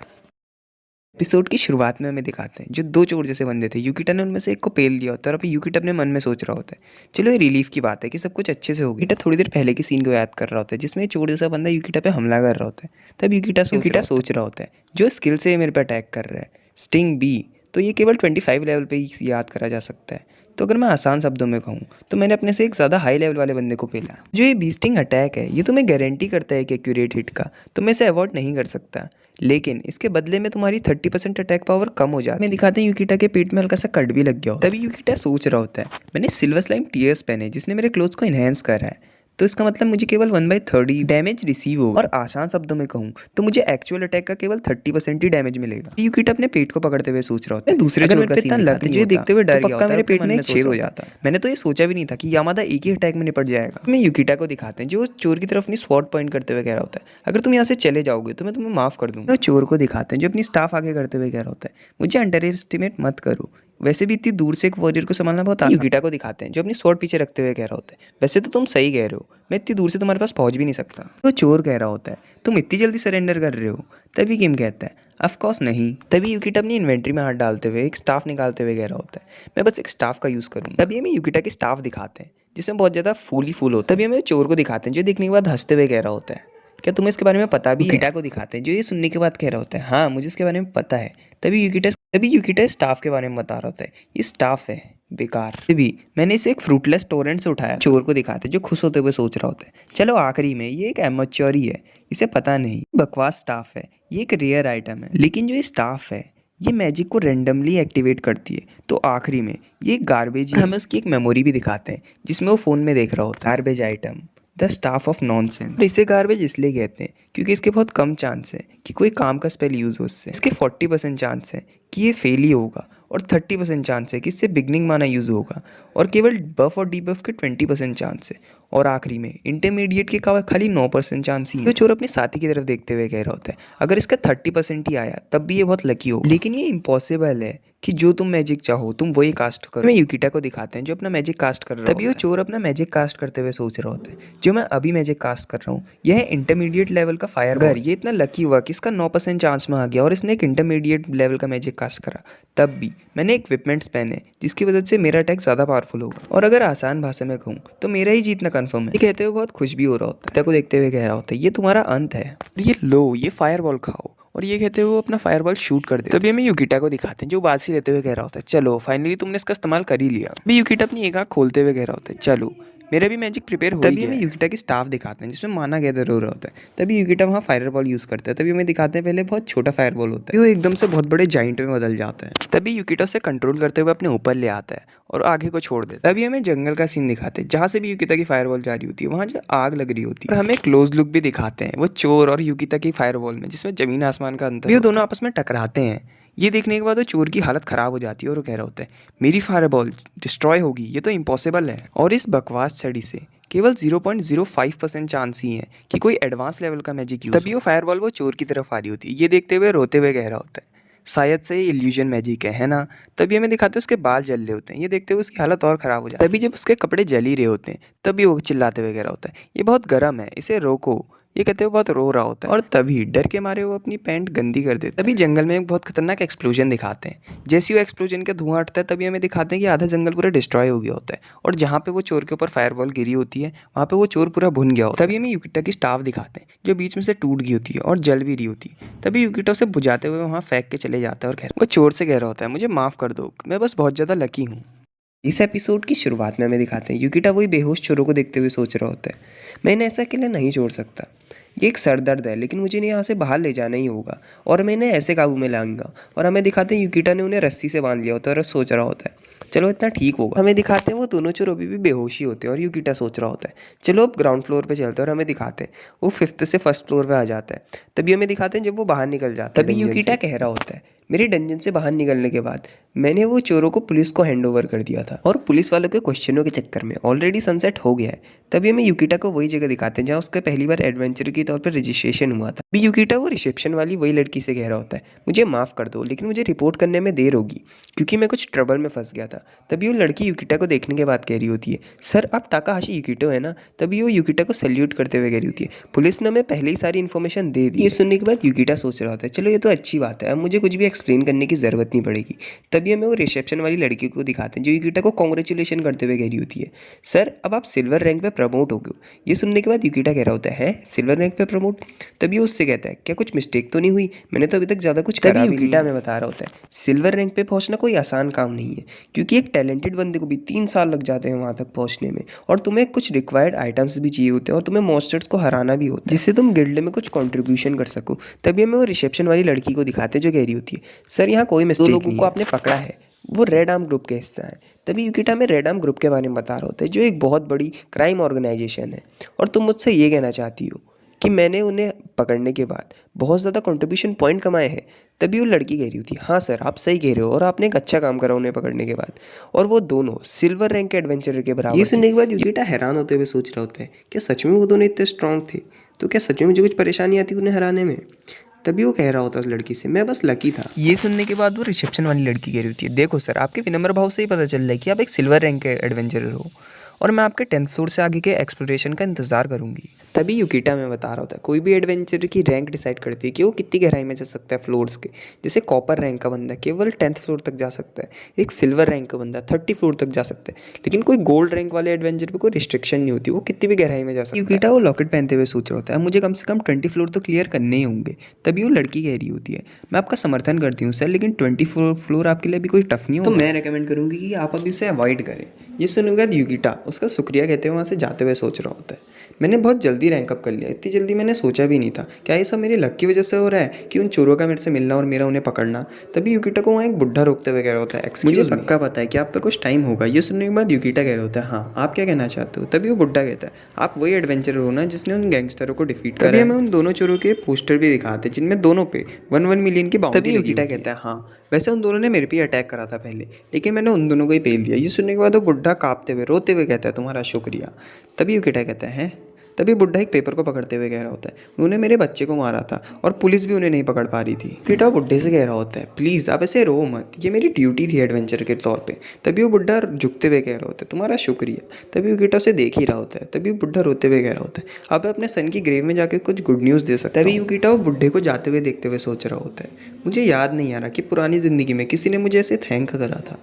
एपिसोड की शुरुआत में हमें दिखाते हैं जो दो चोर जैसे बंदे थे, युकिटा ने उनमें से एक को पेल दिया होता है और अभी युकिटा अपने मन में सोच रहा होता है चलो ये रिलीफ की बात है कि सब कुछ अच्छे से हो गया। युकिटा थोड़ी देर पहले की सीन को याद कर रहा होता है जिसमें चोर जैसा बंदा युकिटा पे हमला कर रहा होता है। तब युकिटा सोच रहा होता है जो स्किल से मेरे पे अटैक कर रहा है स्टिंग बी, तो ये केवल 25 लेवल पे ही याद करा जा सकता है। तो अगर मैं आसान शब्दों में कहूँ तो मैंने अपने से एक ज़्यादा हाई लेवल वाले बंदे को पेला। जो ये बीस्टिंग अटैक है ये तुम्हें गारंटी करता है कि एक्यूरेट हिट का, तो मैं इसे अवॉइड नहीं कर सकता, लेकिन इसके बदले में तुम्हारी 30% अटैक पावर कम हो जाती है। मैं दिखाते हैं युकिटा के पेट में हल्का सा कट भी लग गया हो। तभी युकिटा सोच रहा होता है मैंने सिल्वर स्लाइम टीयर्स पहने जिसने मेरे क्लोथ्स को इन्हेंस करा है, तो इसका मतलब मुझे केवल 1/30 डैमेज रिसीव होगा। और आसान शब्दों में कहूँ तो मुझे एक्चुअल अटैक का केवल 30% ही डैमेज मिलेगा। युकिटा अपने पेट को पकड़ते हुए सोच रहा होता है दूसरे चोर का सीन लग नहीं देखते हुए डर गया, मेरे पेट में एक छेद हो जाता। मैंने तो ये सोचा भी नहीं था कि यामादा एक ही अटैक में निपट जाएगा। मैं युकिटा को दिखाते हैं जो चोर की तरफ अपनी स्वॉर्ड पॉइंट करते हुए कह रहा होता है अगर तुम यहाँ से चले जाओगे तो मैं तुम्हें माफ कर दूंगा। चोर को दिखाते हैं जो अपनी स्टाफ आगे करते हुए कह रहा होता है मुझे अंडर एस्टिमेट मत करो, वैसे भी इतनी दूर से एक वॉरियर को संभालना बहुत आसान। युकिटा को दिखाते हैं जो अपनी स्वॉर्ड पीछे रखते हुए कह रहा होता है वैसे तो तुम सही कह रहे हो, मैं इतनी दूर से तुम्हारे पास पहुंच भी नहीं सकता। तो चोर कह रहा होता है तुम इतनी जल्दी सरेंडर कर रहे हो? तभी किम कहता है ऑफ कोर्स नहीं। तभी युकिटा अपनी इन्वेंट्री में हाथ डालते हुए एक स्टाफ निकालते हुए कह रहा होता है मैं बस एक स्टाफ का यूज़ करूँगा। तभी हमें युकिटा की स्टाफ दिखाते हैं जिसमें बहुत ज़्यादा फूल होता है। तभी हमें चोर को दिखाते हैं जो देखने के बाद हंसते हुए कह रहा होता है क्या तुम्हें इसके बारे में पता भी है? युकिटा को दिखाते हैं जो ये सुनने के बाद कह रहा होता है हाँ मुझे इसके बारे में पता है। तभी युकिटा स्टाफ के बारे में बता रहा होता है ये स्टाफ है बेकार, भी मैंने इसे एक फ्रूटलेस टोरेंट से उठाया। चोर को दिखाते जो खुश होते हुए सोच रहा होता है चलो आखिरी में ये एक एमेच्योर ही है, इसे पता नहीं बकवास स्टाफ है, ये एक रेयर आइटम है, लेकिन जो ये स्टाफ है ये मैजिक को रेंडमली एक्टिवेट करती है। तो आखिरी में ये गार्बेज, हमें उसकी एक मेमोरी भी दिखाते हैं जिसमें वो फ़ोन में देख रहा होता है garbage item the staff of nonsense. इसे गार्बेज इसलिए कहते हैं क्योंकि इसके बहुत कम चांस है कि कोई काम का स्पेल यूज़ हो उससे। इसके 40% चांस है कि ये फेल ही होगा और 30% चांस है कि इससे बिगनिंग माना यूज़ होगा और केवल बफ और डीबफ के 20% चांस है और आखिरी में इंटरमीडिएट के खाली 9% चांस ही है। तो चोर अपने साथी की तरफ देखते हुए कह रहा होता है अगर इसका 30% ही आया तब भी ये बहुत लकी हो, लेकिन ये इम्पॉसिबल है कि जो तुम मैजिक चाहो तुम वही कास्ट करो। मैं युकिटा को दिखाते हैं जो अपना मैजिक कास्ट कर रहा है। तभी वो चोर अपना मैजिक कास्ट करते हुए सोच रहा होता है जो मैं अभी मैजिक कास्ट कर रहा हूँ यह इंटरमीडिएट लेवल का फायर बॉल। ये इतना लकी हुआ कि इसका 9% चांस में आ गया और इसने एक इंटरमीडिएट लेवल का मैजिक कास्ट करा। तब भी मैंने इक्विपमेंट्स पहने जिसकी वजह से मेरा अटैक ज़्यादा पावरफुल होगा और अगर आसान भाषा में कहूँ तो मेरा ही जीतना कन्फर्म है। ये कहते हुए बहुत खुश भी हो रहा होता है, को देखते हुए कह रहा होता है ये तुम्हारा अंत है, ये लो ये फायर बॉल खाओ। और ये कहते हुए वो अपना फायरबॉल शूट कर दे। तभी हमें युकिटा को दिखाते हैं जो बासी लेते हुए कह रहा होता है चलो फाइनली तुमने इसका इस्तेमाल कर ही लिया। अभी युकिटा अपनी एक आँख खोलते हुए कह रहा होता है चलो मेरा भी मैजिक प्रिपेयर हो गया। तभी हमें युकिटा की स्टाफ दिखाते हैं जिसमें माना गैदर हो रहा होता है। तभी युकिटा वहाँ फायरबॉल यूज़ करता है। तभी हमें दिखाते हैं पहले बहुत छोटा फायरबॉल होता है वो एकदम से बहुत बड़े जाइंट में बदल जाता है। तभी युकिटा उसे कंट्रोल करते हुए अपने ऊपर ले आता है और आगे को छोड़ देता है। तभी हमें जंगल का सीन दिखाते हैं जहाँ से भी युकिता की फायरबॉल जा रही होती है वहाँ जो आग लग रही होती है। और हमें क्लोज लुक भी दिखाते हैं वो चोर और युकिता की फायरबॉल में जिसमें जमीन आसमान का अंतर है। ये दोनों आपस में टकराते हैं। ये देखने के बाद वो चोर की हालत ख़राब हो जाती है और वो कह रहा होता है मेरी फायरबॉल डिस्ट्रॉय होगी, ये तो इम्पॉसिबल है। और इस बकवास छड़ी से केवल 0.05% चांस ही है कि कोई एडवांस लेवल का मैजिक यूज। तभी वो फायरबॉल वो चोर की तरफ आ रही होती है। ये देखते हुए रोते हुए कह रहा होता है शायद से ये इल्यूजन मैजिक है ना। तभी हमें दिखाते हैं उसके बाल जल रहे होते हैं। ये देखते हुए उसकी हालत और ख़राब हो जाती है। तभी जब उसके कपड़े जल ही रहे होते हैं तभी वो चिल्लाते हुए कह रहा होता है ये बहुत गर्म है, इसे रोको। ये कहते हुए बहुत रो रहा होता है और तभी डर के मारे वो अपनी पैंट गंदी कर देता है। तभी जंगल में एक बहुत खतरनाक एक्सप्लोजन दिखाते हैं। जैसे ही वो एक्सप्लोजन का धुआं हटता है तभी हमें दिखाते हैं कि आधा जंगल पूरा डिस्ट्रॉय हो गया होता है और जहाँ पे वो चोर के ऊपर फायरबॉल गिरी होती है वहाँ पे वो चोर पूरा भुन गया होता है। तभी हमें युकिटा की स्टाफ दिखाते हैं जो बीच में से टूट गई होती है और जल भी रही होती है। तभी युकिटा उसे बुझाते हुए वहाँ फेंक के चले जाता है और वो चोर से कह रहा होता है मुझे माफ़ कर दो, मैं बस बहुत ज़्यादा लकी हूँ। इस एपिसोड की शुरुआत में हमें दिखाते हैं युकिटा वही बेहोश चोरों को देखते हुए सोच रहा होता है मैं इन्हें ऐसा अकेले नहीं छोड़ सकता, ये एक सर दर्द है लेकिन मुझे इन्हें यहाँ से बाहर ले जाना ही होगा और मैं इन्हें ऐसे काबू में लाऊंगा। और हमें दिखाते हैं युकिटा ने उन्हें रस्सी से बांध लिया होता है और सोच रहा होता है चलो इतना ठीक होगा। हमें दिखाते हैं वो दोनों चोर अभी भी बेहोशी होते हैं और यूकिटा सोच रहा होता है। चलो अब ग्राउंड फ्लोर पे चलते हैं और हमें दिखाते हैं वो फिफ्थ से फर्स्ट फ्लोर पे आ जाता है। तभी हमें दिखाते हैं जब वो बाहर निकल जाता है। तभी यूकिटा कह रहा होता है मेरे डंजन से बाहर निकलने के बाद मैंने वो चोरों को पुलिस को हैंड ओवर कर दिया था और पुलिस वालों के क्वेश्चनों के चक्कर में ऑलरेडी सनसेट हो गया है। तभी हमें यूकिटा को वही जगह दिखाते हैं जहाँ उसका पहली बार एडवेंचर के तौर पर रजिस्ट्रेशन हुआ था। अभी यूकिटा वो रिसेप्शन वाली वही लड़की से कह रहा होता है मुझे माफ़ कर दो लेकिन मुझे रिपोर्ट करने में देर होगी क्योंकि मैं कुछ ट्रबल में फंस गया था। तभी वो लड़की यूकिटा को देखने के बाद कह रही होती है सर आप टाकाहाशी यूकिटो है ना। तभी वो यूकिटा को सैल्यूट करते हुए कह रही होती है पुलिस ने हमें पहले ही सारी इन्फॉर्मेशन दे दी। ये सुनने के बाद यूकिटा सोच रहा होता है चलो ये तो अच्छी बात है अब मुझे कुछ भी एक्सप्लेन करने की ज़रूरत नहीं पड़ेगी। तभी हमें वो रिसेप्शन वाली लड़की को दिखाते हैं जो यूकिटा को कॉन्ग्रेचुलेशन करते हुए कह रही होती है सर अब आप सिल्वर रैंक पे प्रमोट हो गए। ये सुनने के बाद यूकिटा कह रहा होता है सिल्वर रैंक पे प्रमोट। तभी वो उससे कहता है क्या कुछ मिस्टेक तो नहीं हुई मैंने तो अभी तक ज़्यादा कुछ करा भी नहीं। यूकिटा हमें बता रहा होता है सिल्वर रैंक पे पहुंचना कोई आसान काम नहीं है क्योंकि एक टैलेंटेड बंदे को भी 3 साल लग जाते हैं वहाँ तक पहुँचने में और तुम्हें कुछ रिक्वायर्ड आइटम्स भी चाहिए होते हैं और तुम्हें मॉन्स्टर्स को हराना भी होता है जिससे तुम गिल्ड में कुछ कंट्रीब्यूशन कर सको। तभी हमें वो रिसेप्शन वाली लड़की को दिखाते हैं जो कह रही होती है सर यहाँ कोई मिस्टेक नहीं है। लोगों को आपने पकड़ा है वो रेड आर्म ग्रुप के हिस्सा है। तभी यूकिटा में रेड आर्म ग्रुप के बारे में बता रहा होता है जो एक बहुत बड़ी क्राइम ऑर्गेनाइजेशन है और तुम मुझसे ये कहना चाहती हो कि मैंने उन्हें पकड़ने के बाद बहुत ज़्यादा कंट्रीब्यूशन पॉइंट कमाए हैं। तभी वो लड़की कह रही होती है हाँ सर आप सही कह रहे हो और आपने एक अच्छा काम करा उन्हें पकड़ने के बाद और वो दोनों सिल्वर रैंक के एडवेंचरर के बराबर। ये सुनने के बाद यूकिटा हैरान होते हुए सोच रहा होता है क्या सच में वो दोनों इतने स्ट्रांग थे तो क्या सच में मुझे कुछ परेशानी आती उन्हें हराने में। तभी वो कह रहा होता है उस लड़की से मैं बस लकी था। ये सुनने के बाद वो रिसेप्शन वाली लड़की कह रही होती है देखो सर आपके विनम्र भाव से ही पता चल रहा है कि आप एक सिल्वर रैंक के एडवेंचरर हो और मैं आपके 10th फ्लोर से आगे के एक्सप्लोरेशन का इंतजार करूंगी। तभी यूकिटा में बता रहा होता है कोई भी एडवेंचर की रैंक डिसाइड करती है कि वो कितनी गहराई में जा सकता है फ्लोर्स के। जैसे कॉपर रैंक का बंदा केवल 10th फ्लोर तक जा सकता है एक सिल्वर रैंक का बंदा 30 फ्लोर तक जा सकता है लेकिन कोई गोल्ड रैंक वाले एडवेंचर पे कोई रिस्ट्रिक्शन नहीं होती वो कितनी भी गहराई में जा सकता है। यूकिटा वो लॉकेट पहनते हुए सोच रहा होता है मुझे कम से कम 20 फ्लोर तो क्लियर करने ही होंगे। तभी वो लड़की कह रही होती है मैं आपका समर्थन करती हूँ सर लेकिन 20 फ्लोर आपके लिए भी कोई टफ नहीं हो तो मैं रिकमेंड करूँगी कि आप अभी उसे अवॉइड करें। ये सुनने के बाद यूकिटा उसका शुक्रिया कहते हुए वहाँ से जाते हुए सोच रहा होता है मैंने बहुत जल्दी रैंक अप कर लिया इतनी जल्दी मैंने सोचा भी नहीं था क्या ये सब मेरे लक की वजह से हो रहा है कि उन चोरों का मेरे से मिलना और मेरा उन्हें पकड़ना। तभी यूकिटा को वहाँ एक बुढ़ा रोकते हुए कह रहा होता है मुझे पक्का पता है कि आप पे कुछ टाइम होगा। ये सुनने के बाद यूकिटा कह रहा होता है हाँ आप क्या कहना चाहते हो। तभी वो बुढ़ा कहता है आप वही एडवेंचरर हो ना जिसने उन गैंगस्टरों को डिफीट करा। तभी हमें उन दोनों चोरों के पोस्टर भी दिखाते हैं जिनमें दोनों पे 1 मिलियन की बाउंड्री। तभी यूकिटा कहता है हाँ वैसे उन दोनों ने मेरे पे अटैक करा था पहले लेकिन मैंने उन दोनों को ही पेल दिया। ये सुनने के बाद वो बुढ़ा कांपते हुए रोते हुए कहता है तुम्हारा शुक्रिया। तभी यूकिटा कहता है तभी बुढ़ा एक पेपर को पकड़ते हुए कह रहा होता है उन्होंने मेरे बच्चे को मारा था और पुलिस भी उन्हें नहीं पकड़ पा रही थी। यूकिटा बुढ़े से कह रहा होता है प्लीज़ आप ऐसे रो मत ये मेरी ड्यूटी थी एडवेंचर के तौर पे। तभी वो बुढ़ा झुकते हुए कह रहा होता है तुम्हारा शुक्रिया। तभी यूकिटा उसे देख ही रहा होता है। तभी बुढ़ा रोते हुए कह रहा होता है अब अपने सन की ग्रेव में जाकर कुछ गुड न्यूज़ दे सकता है। तभी यूकिटा वो बुढ़े को जाते हुए देखते हुए सोच रहा होता है मुझे याद नहीं आ रहा कि पुरानी ज़िंदगी में किसी ने मुझे ऐसे थैंक करा था।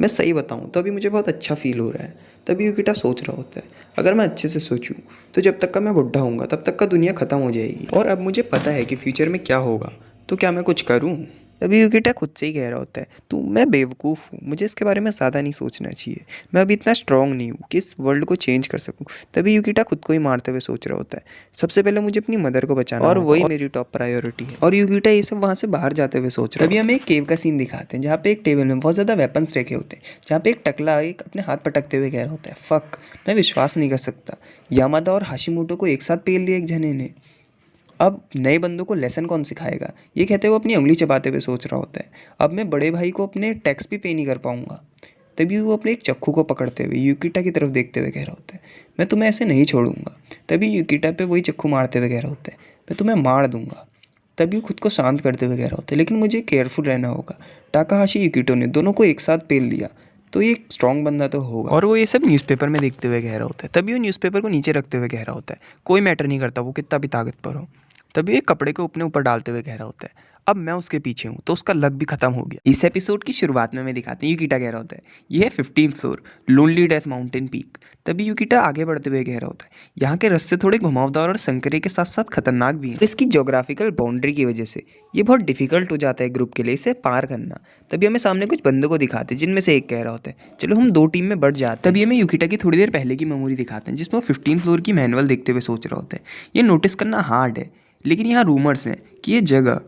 मैं सही बताऊँ तो अभी मुझे बहुत अच्छा फील हो रहा है। तभी यूकिटा सोच रहा होता है अगर मैं अच्छे से सोचूं तो जब तक का मैं बुढ़ा होऊंगा तब तक का दुनिया ख़त्म हो जाएगी और अब मुझे पता है कि फ्यूचर में क्या होगा तो क्या मैं कुछ करूं। तभी यूकिटा खुद से ही कह रहा होता है मैं बेवकूफ़ हूँ मुझे इसके बारे में ज़्यादा नहीं सोचना चाहिए मैं अभी इतना स्ट्रांग नहीं हूँ कि इस वर्ल्ड को चेंज कर सकूँ। तभी यूकिटा खुद को ही मारते हुए सोच रहा होता है सबसे पहले मुझे अपनी मदर को बचाना और वही मेरी टॉप प्रायोरिटी है। और यूकिटा ये सब वहाँ से बाहर जाते हुए सोच रहा है। तभी हमें एक केव का सीन दिखाते हैं जहाँ पे एक टेबल में बहुत ज़्यादा वेपन्स रखे होते हैं जहाँ पे एक टकला एक अपने हाथ पटकते हुए कह रहा होता है फक मैं विश्वास नहीं कर सकता यामादा और हाशिमोटो को एक साथ पेल लिया एक जने ने अब नए बंदों को लेसन कौन सिखाएगा। ये कहते हुए अपनी उंगली चबाते हुए सोच रहा होता है अब मैं बड़े भाई को अपने टैक्स भी पे नहीं कर पाऊंगा। तभी वो अपने एक चक्कू को पकड़ते हुए यूकिटा की तरफ देखते हुए कह रहा होता है मैं तुम्हें ऐसे नहीं छोड़ूंगा। तभी यूकिटा पे वही चक्कू मारते हुए कह रहा होता है मैं तुम्हें मार दूंगा। तभी खुद को शांत करते हुए कह रहा होता है लेकिन मुझे केयरफुल रहना होगा। टाकाहाशी यूकिटो ने दोनों को एक साथ पेल दिया तो ये स्ट्रॉन्ग बंदा तो होगा। और वो ये सब न्यूज़पेपर में देखते हुए कह रहा होता है। तभी वो न्यूज़पेपर को नीचे रखते हुए कह रहा होता है कोई मैटर नहीं करता वो कितना भी ताकतवर हो। तभी एक कपड़े को अपने ऊपर डालते हुए कह रहा होता है अब मैं उसके पीछे हूँ तो उसका लक भी खत्म हो गया। इस एपिसोड की शुरुआत में दिखाते हैं यूकिटा कह रहा होता है ये है 15th floor lonely death mountain peak. तभी यूकिटा आगे बढ़ते हुए कह रहा होता है यहाँ के रास्ते थोड़े घुमावदार और संकरे के साथ साथ खतरनाक भी हैं। इसकी ज्योग्राफिकल बाउंड्री की वजह से ये बहुत डिफिकल्ट हो जाता है ग्रुप के लिए इसे पार करना। तभी हमें सामने कुछ बंदों को दिखाते हैं जिनमें से एक कह रहा होता है चलो हम 2 टीम में बढ़ जाते हैं। तभी हमें यूकिटा की थोड़ी देर पहले की मेमोरी दिखाते हैं जिसमें वो 15th फ्लोर की मैनुअल देखते हुए सोच रहा होता है ये नोटिस करना हार्ड है लेकिन यहाँ रूमर्स हैं कि ये जगह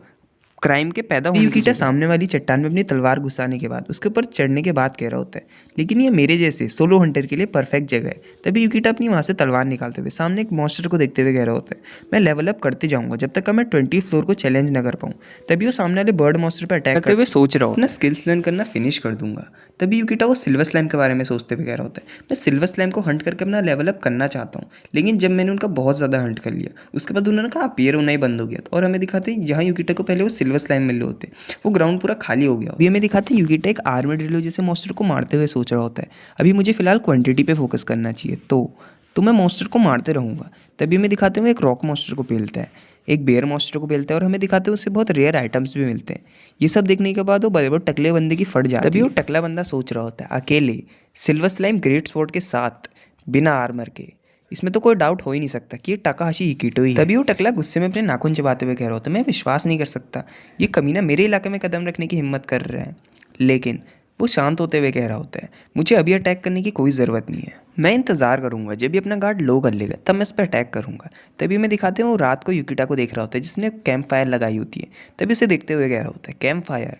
क्राइम के पैदा होने की सामने वाली चट्टान में अपनी तलवार घुसाने के बाद उसके ऊपर चढ़ने के बाद कह रहा होता है, लेकिन ये मेरे जैसे सोलो हंटर के लिए परफेक्ट जगह है। तभी यूकिटा अपनी वहाँ से तलवार निकालते हुए सामने एक मॉन्स्टर को देखते हुए कह रहा होता है, मैं लेवल अप करते जाऊंगा जब तक मैं 20 फ्लोर को चैलेंज न कर पाऊँ। तभी वो सामने वाले बर्ड मॉन्स्टर पर अटैक करते हुए सोच रहा हो अपना स्किल्स लर्न करना फिनिश कर दूंगा। तभी यूकिटा वो सिल्वर स्लैम के बारे में सोचते हुए कह रहा होता है, मैं सिल्वर स्लैम को हंट करके अपना लेवल अप करना चाहता हूँ, लेकिन जब मैंने उनका बहुत ज़्यादा हंट कर लिया उसके बाद उन्होंने कहा अपीयर होना ही बंद हो गया। और हमें दिखाते हैं जहाँ यूकिटा को पहले वो सिल्वर स्लैम मिल रहे होते वो ग्राउंड पूरा खाली हो गया। अभी हमें दिखाते हैं यूकिटा एक आर्मर ड्रिलो जैसे मॉन्स्टर को मारते हुए सोच रहा होता है, अभी मुझे फिलहाल क्वांटिटी पे फोकस करना चाहिए, तो मैं मॉन्स्टर को मारते रहूँगा। तभी हमें दिखाते हैं वो एक रॉक मॉन्स्टर को पेलता है, एक बेयर मॉन्स्टर को पेलता है, और हमें दिखाते हैं उससे बहुत रेयर आइटम्स भी मिलते हैं। ये सब देखने के बाद वो बड़े बड़े टकले बंदे की फट जाती है। तभी वो टकला बंदा सोच रहा होता है अकेले सिल्वर स्लाइम ग्रेट स्वॉर्ड के साथ बिना आर्मर के, इसमें तो कोई डाउट हो ही नहीं सकता कि ये टाकाहाशी युकिटो ही है। तभी वो टकला गुस्से में अपने नाखून चबाते हुए कह रहा होता है, मैं विश्वास नहीं कर सकता ये कमीना मेरे इलाके में कदम रखने की हिम्मत कर रहा है। लेकिन वो शांत होते हुए कह रहा होता है, मुझे अभी अटैक करने की कोई ज़रूरत नहीं है, मैं इंतज़ार करूंगा जब भी अपना गार्ड लो कर लेगा तब मैं इस पर अटैक करूंगा। तभी मैं दिखाते हैं वो रात को युकिटा को देख रहा होता है जिसने कैंप फायर लगाई होती है। तभी उसे देखते हुए कह रहा होता है कैंप फायर।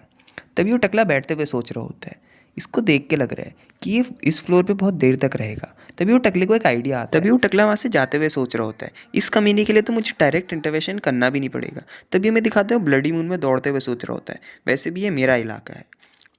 तभी वो टकला बैठते हुए सोच रहा होता है, इसको देख के लग रहा है कि ये इस फ्लोर पे बहुत देर तक रहेगा। तभी वो टकले को एक आइडिया आता है। तभी वो टकला वहाँ से जाते हुए सोच रहा होता है, इस कमीने के लिए तो मुझे डायरेक्ट इंटरवेंशन करना भी नहीं पड़ेगा। तभी हमें दिखाते हैं ब्लडी मून में दौड़ते हुए सोच रहा होता है, वैसे भी ये मेरा इलाका है।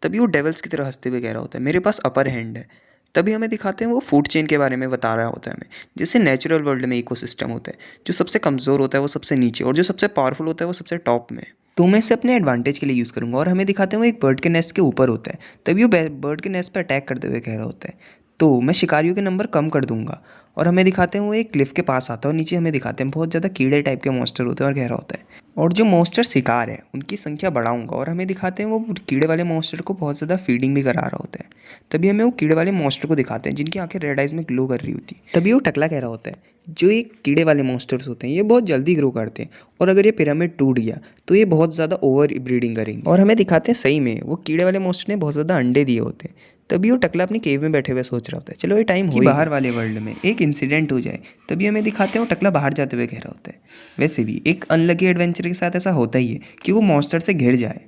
तभी वो डेवल्स की तरह हंसते हुए कह रहा होता है, मेरे पास अपर हैंड है। तभी हमें दिखाते हैं वो फूड चेन के बारे में बता रहा होता है हमें, जैसे नेचुरल वर्ल्ड में इकोसिस्टम होता है, जो सबसे कमज़ोर होता है वो सबसे नीचे और जो सबसे पावरफुल होता है वो सबसे टॉप में। तो मैं इसे अपने एडवांटेज के लिए यूज़ करूंगा। और हमें दिखाते हैं वो एक बर्ड के नेस्ट के ऊपर होता है। तभी वो बर्ड के नेस्ट पर अटैक करते हुए कह रहा होता है, तो मैं शिकारियों के नंबर कम कर दूंगा। और हमें दिखाते हैं वो एक क्लिफ के पास आता है और नीचे हमें दिखाते हैं बहुत ज़्यादा कीड़े टाइप के मॉन्स्टर होते हैं और कह रहा होता है, और जो मॉन्स्टर शिकार है उनकी संख्या बढ़ाऊंगा। और हमें दिखाते हैं वो कीड़े वाले मॉन्स्टर को बहुत ज़्यादा फीडिंग भी करा रहा होता है। तभी हमें वो कीड़े वाले मॉन्स्टर को दिखाते हैं जिनकी आंखें रेड आइज में ग्लो कर रही होती है। तभी वो टकला कह रहा होता है, जो एक कीड़े वाले मॉन्स्टर्स होते हैं ये बहुत जल्दी ग्रो करते हैं, और अगर ये पिरामिड टूट गया तो ये बहुत ज़्यादा ओवर ब्रीडिंग करेंगे। और हमें दिखाते हैं सही में वो कीड़े वाले मॉन्स्टर ने बहुत ज़्यादा अंडे दिए होते हैं। तभी वो टकला अपनी केव में बैठे हुए सोच रहा होता है, चलो ये टाइम हो बाहर वाले वर्ल्ड में एक इंसिडेंट हो जाए। तभी हमें दिखाते हैं वो टकला बाहर जाते हुए कह रहा होता है, वैसे भी एक अनलकी एडवेंचर के साथ ऐसा होता ही है कि वो मॉन्स्टर से घिर जाए।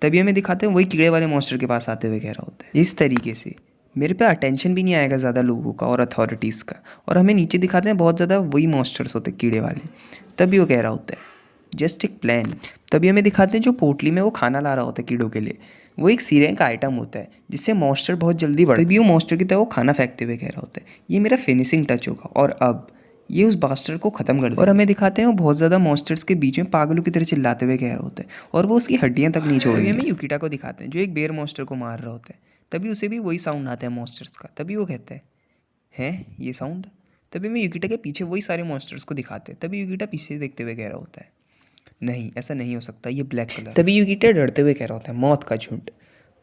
तभी हमें दिखाते हैं वही कीड़े वाले मॉन्स्टर के पास आते हुए कह रहा होता है, इस तरीके से मेरे पे अटेंशन भी नहीं आएगा ज़्यादा लोगों का और अथॉरिटीज़ का। और हमें नीचे दिखाते हैं बहुत ज़्यादा वही मॉन्स्टर्स होते हैं कीड़े वाले। तभी वो कह रहा होता है, जस्ट एक प्लान। तभी हमें दिखाते हैं जो पोटली में वो खाना ला रहा होता है कीड़ों के लिए, वो एक सीरें का आइटम होता है जिससे मॉन्स्टर बहुत जल्दी बढ़ता है। तभी वो मॉन्स्टर की तरह वो खाना फेंकते हुए कह रहा होता है, ये मेरा फिनिशिंग टच होगा और अब ये उस बास्टर को खत्म कर दे। और हमें दिखाते हैं वो बहुत ज़्यादा मॉन्स्टर्स के बीच में पागलों की तरह चिल्लाते हुए कह रहा होता है और वो उसकी हड्डियाँ तक नहीं छोड़ेंगे। हमें यूकिटा को दिखाते हैं जो एक बेयर मॉन्स्टर को मार रहा होता है। तभी उसे भी वही साउंड आता है मॉन्स्टर्स का। तभी वो कहता है ये साउंड। तभी मैं यूकिटा के पीछे वही सारे मॉन्स्टर्स को दिखाते हैं। तभी यूकिटा पीछे देखते हुए कह रहा होता है, नहीं ऐसा नहीं हो सकता, ये ब्लैक कलर। तभी यूकिटा डरते हुए कह रहा होता है, मौत का झुंड।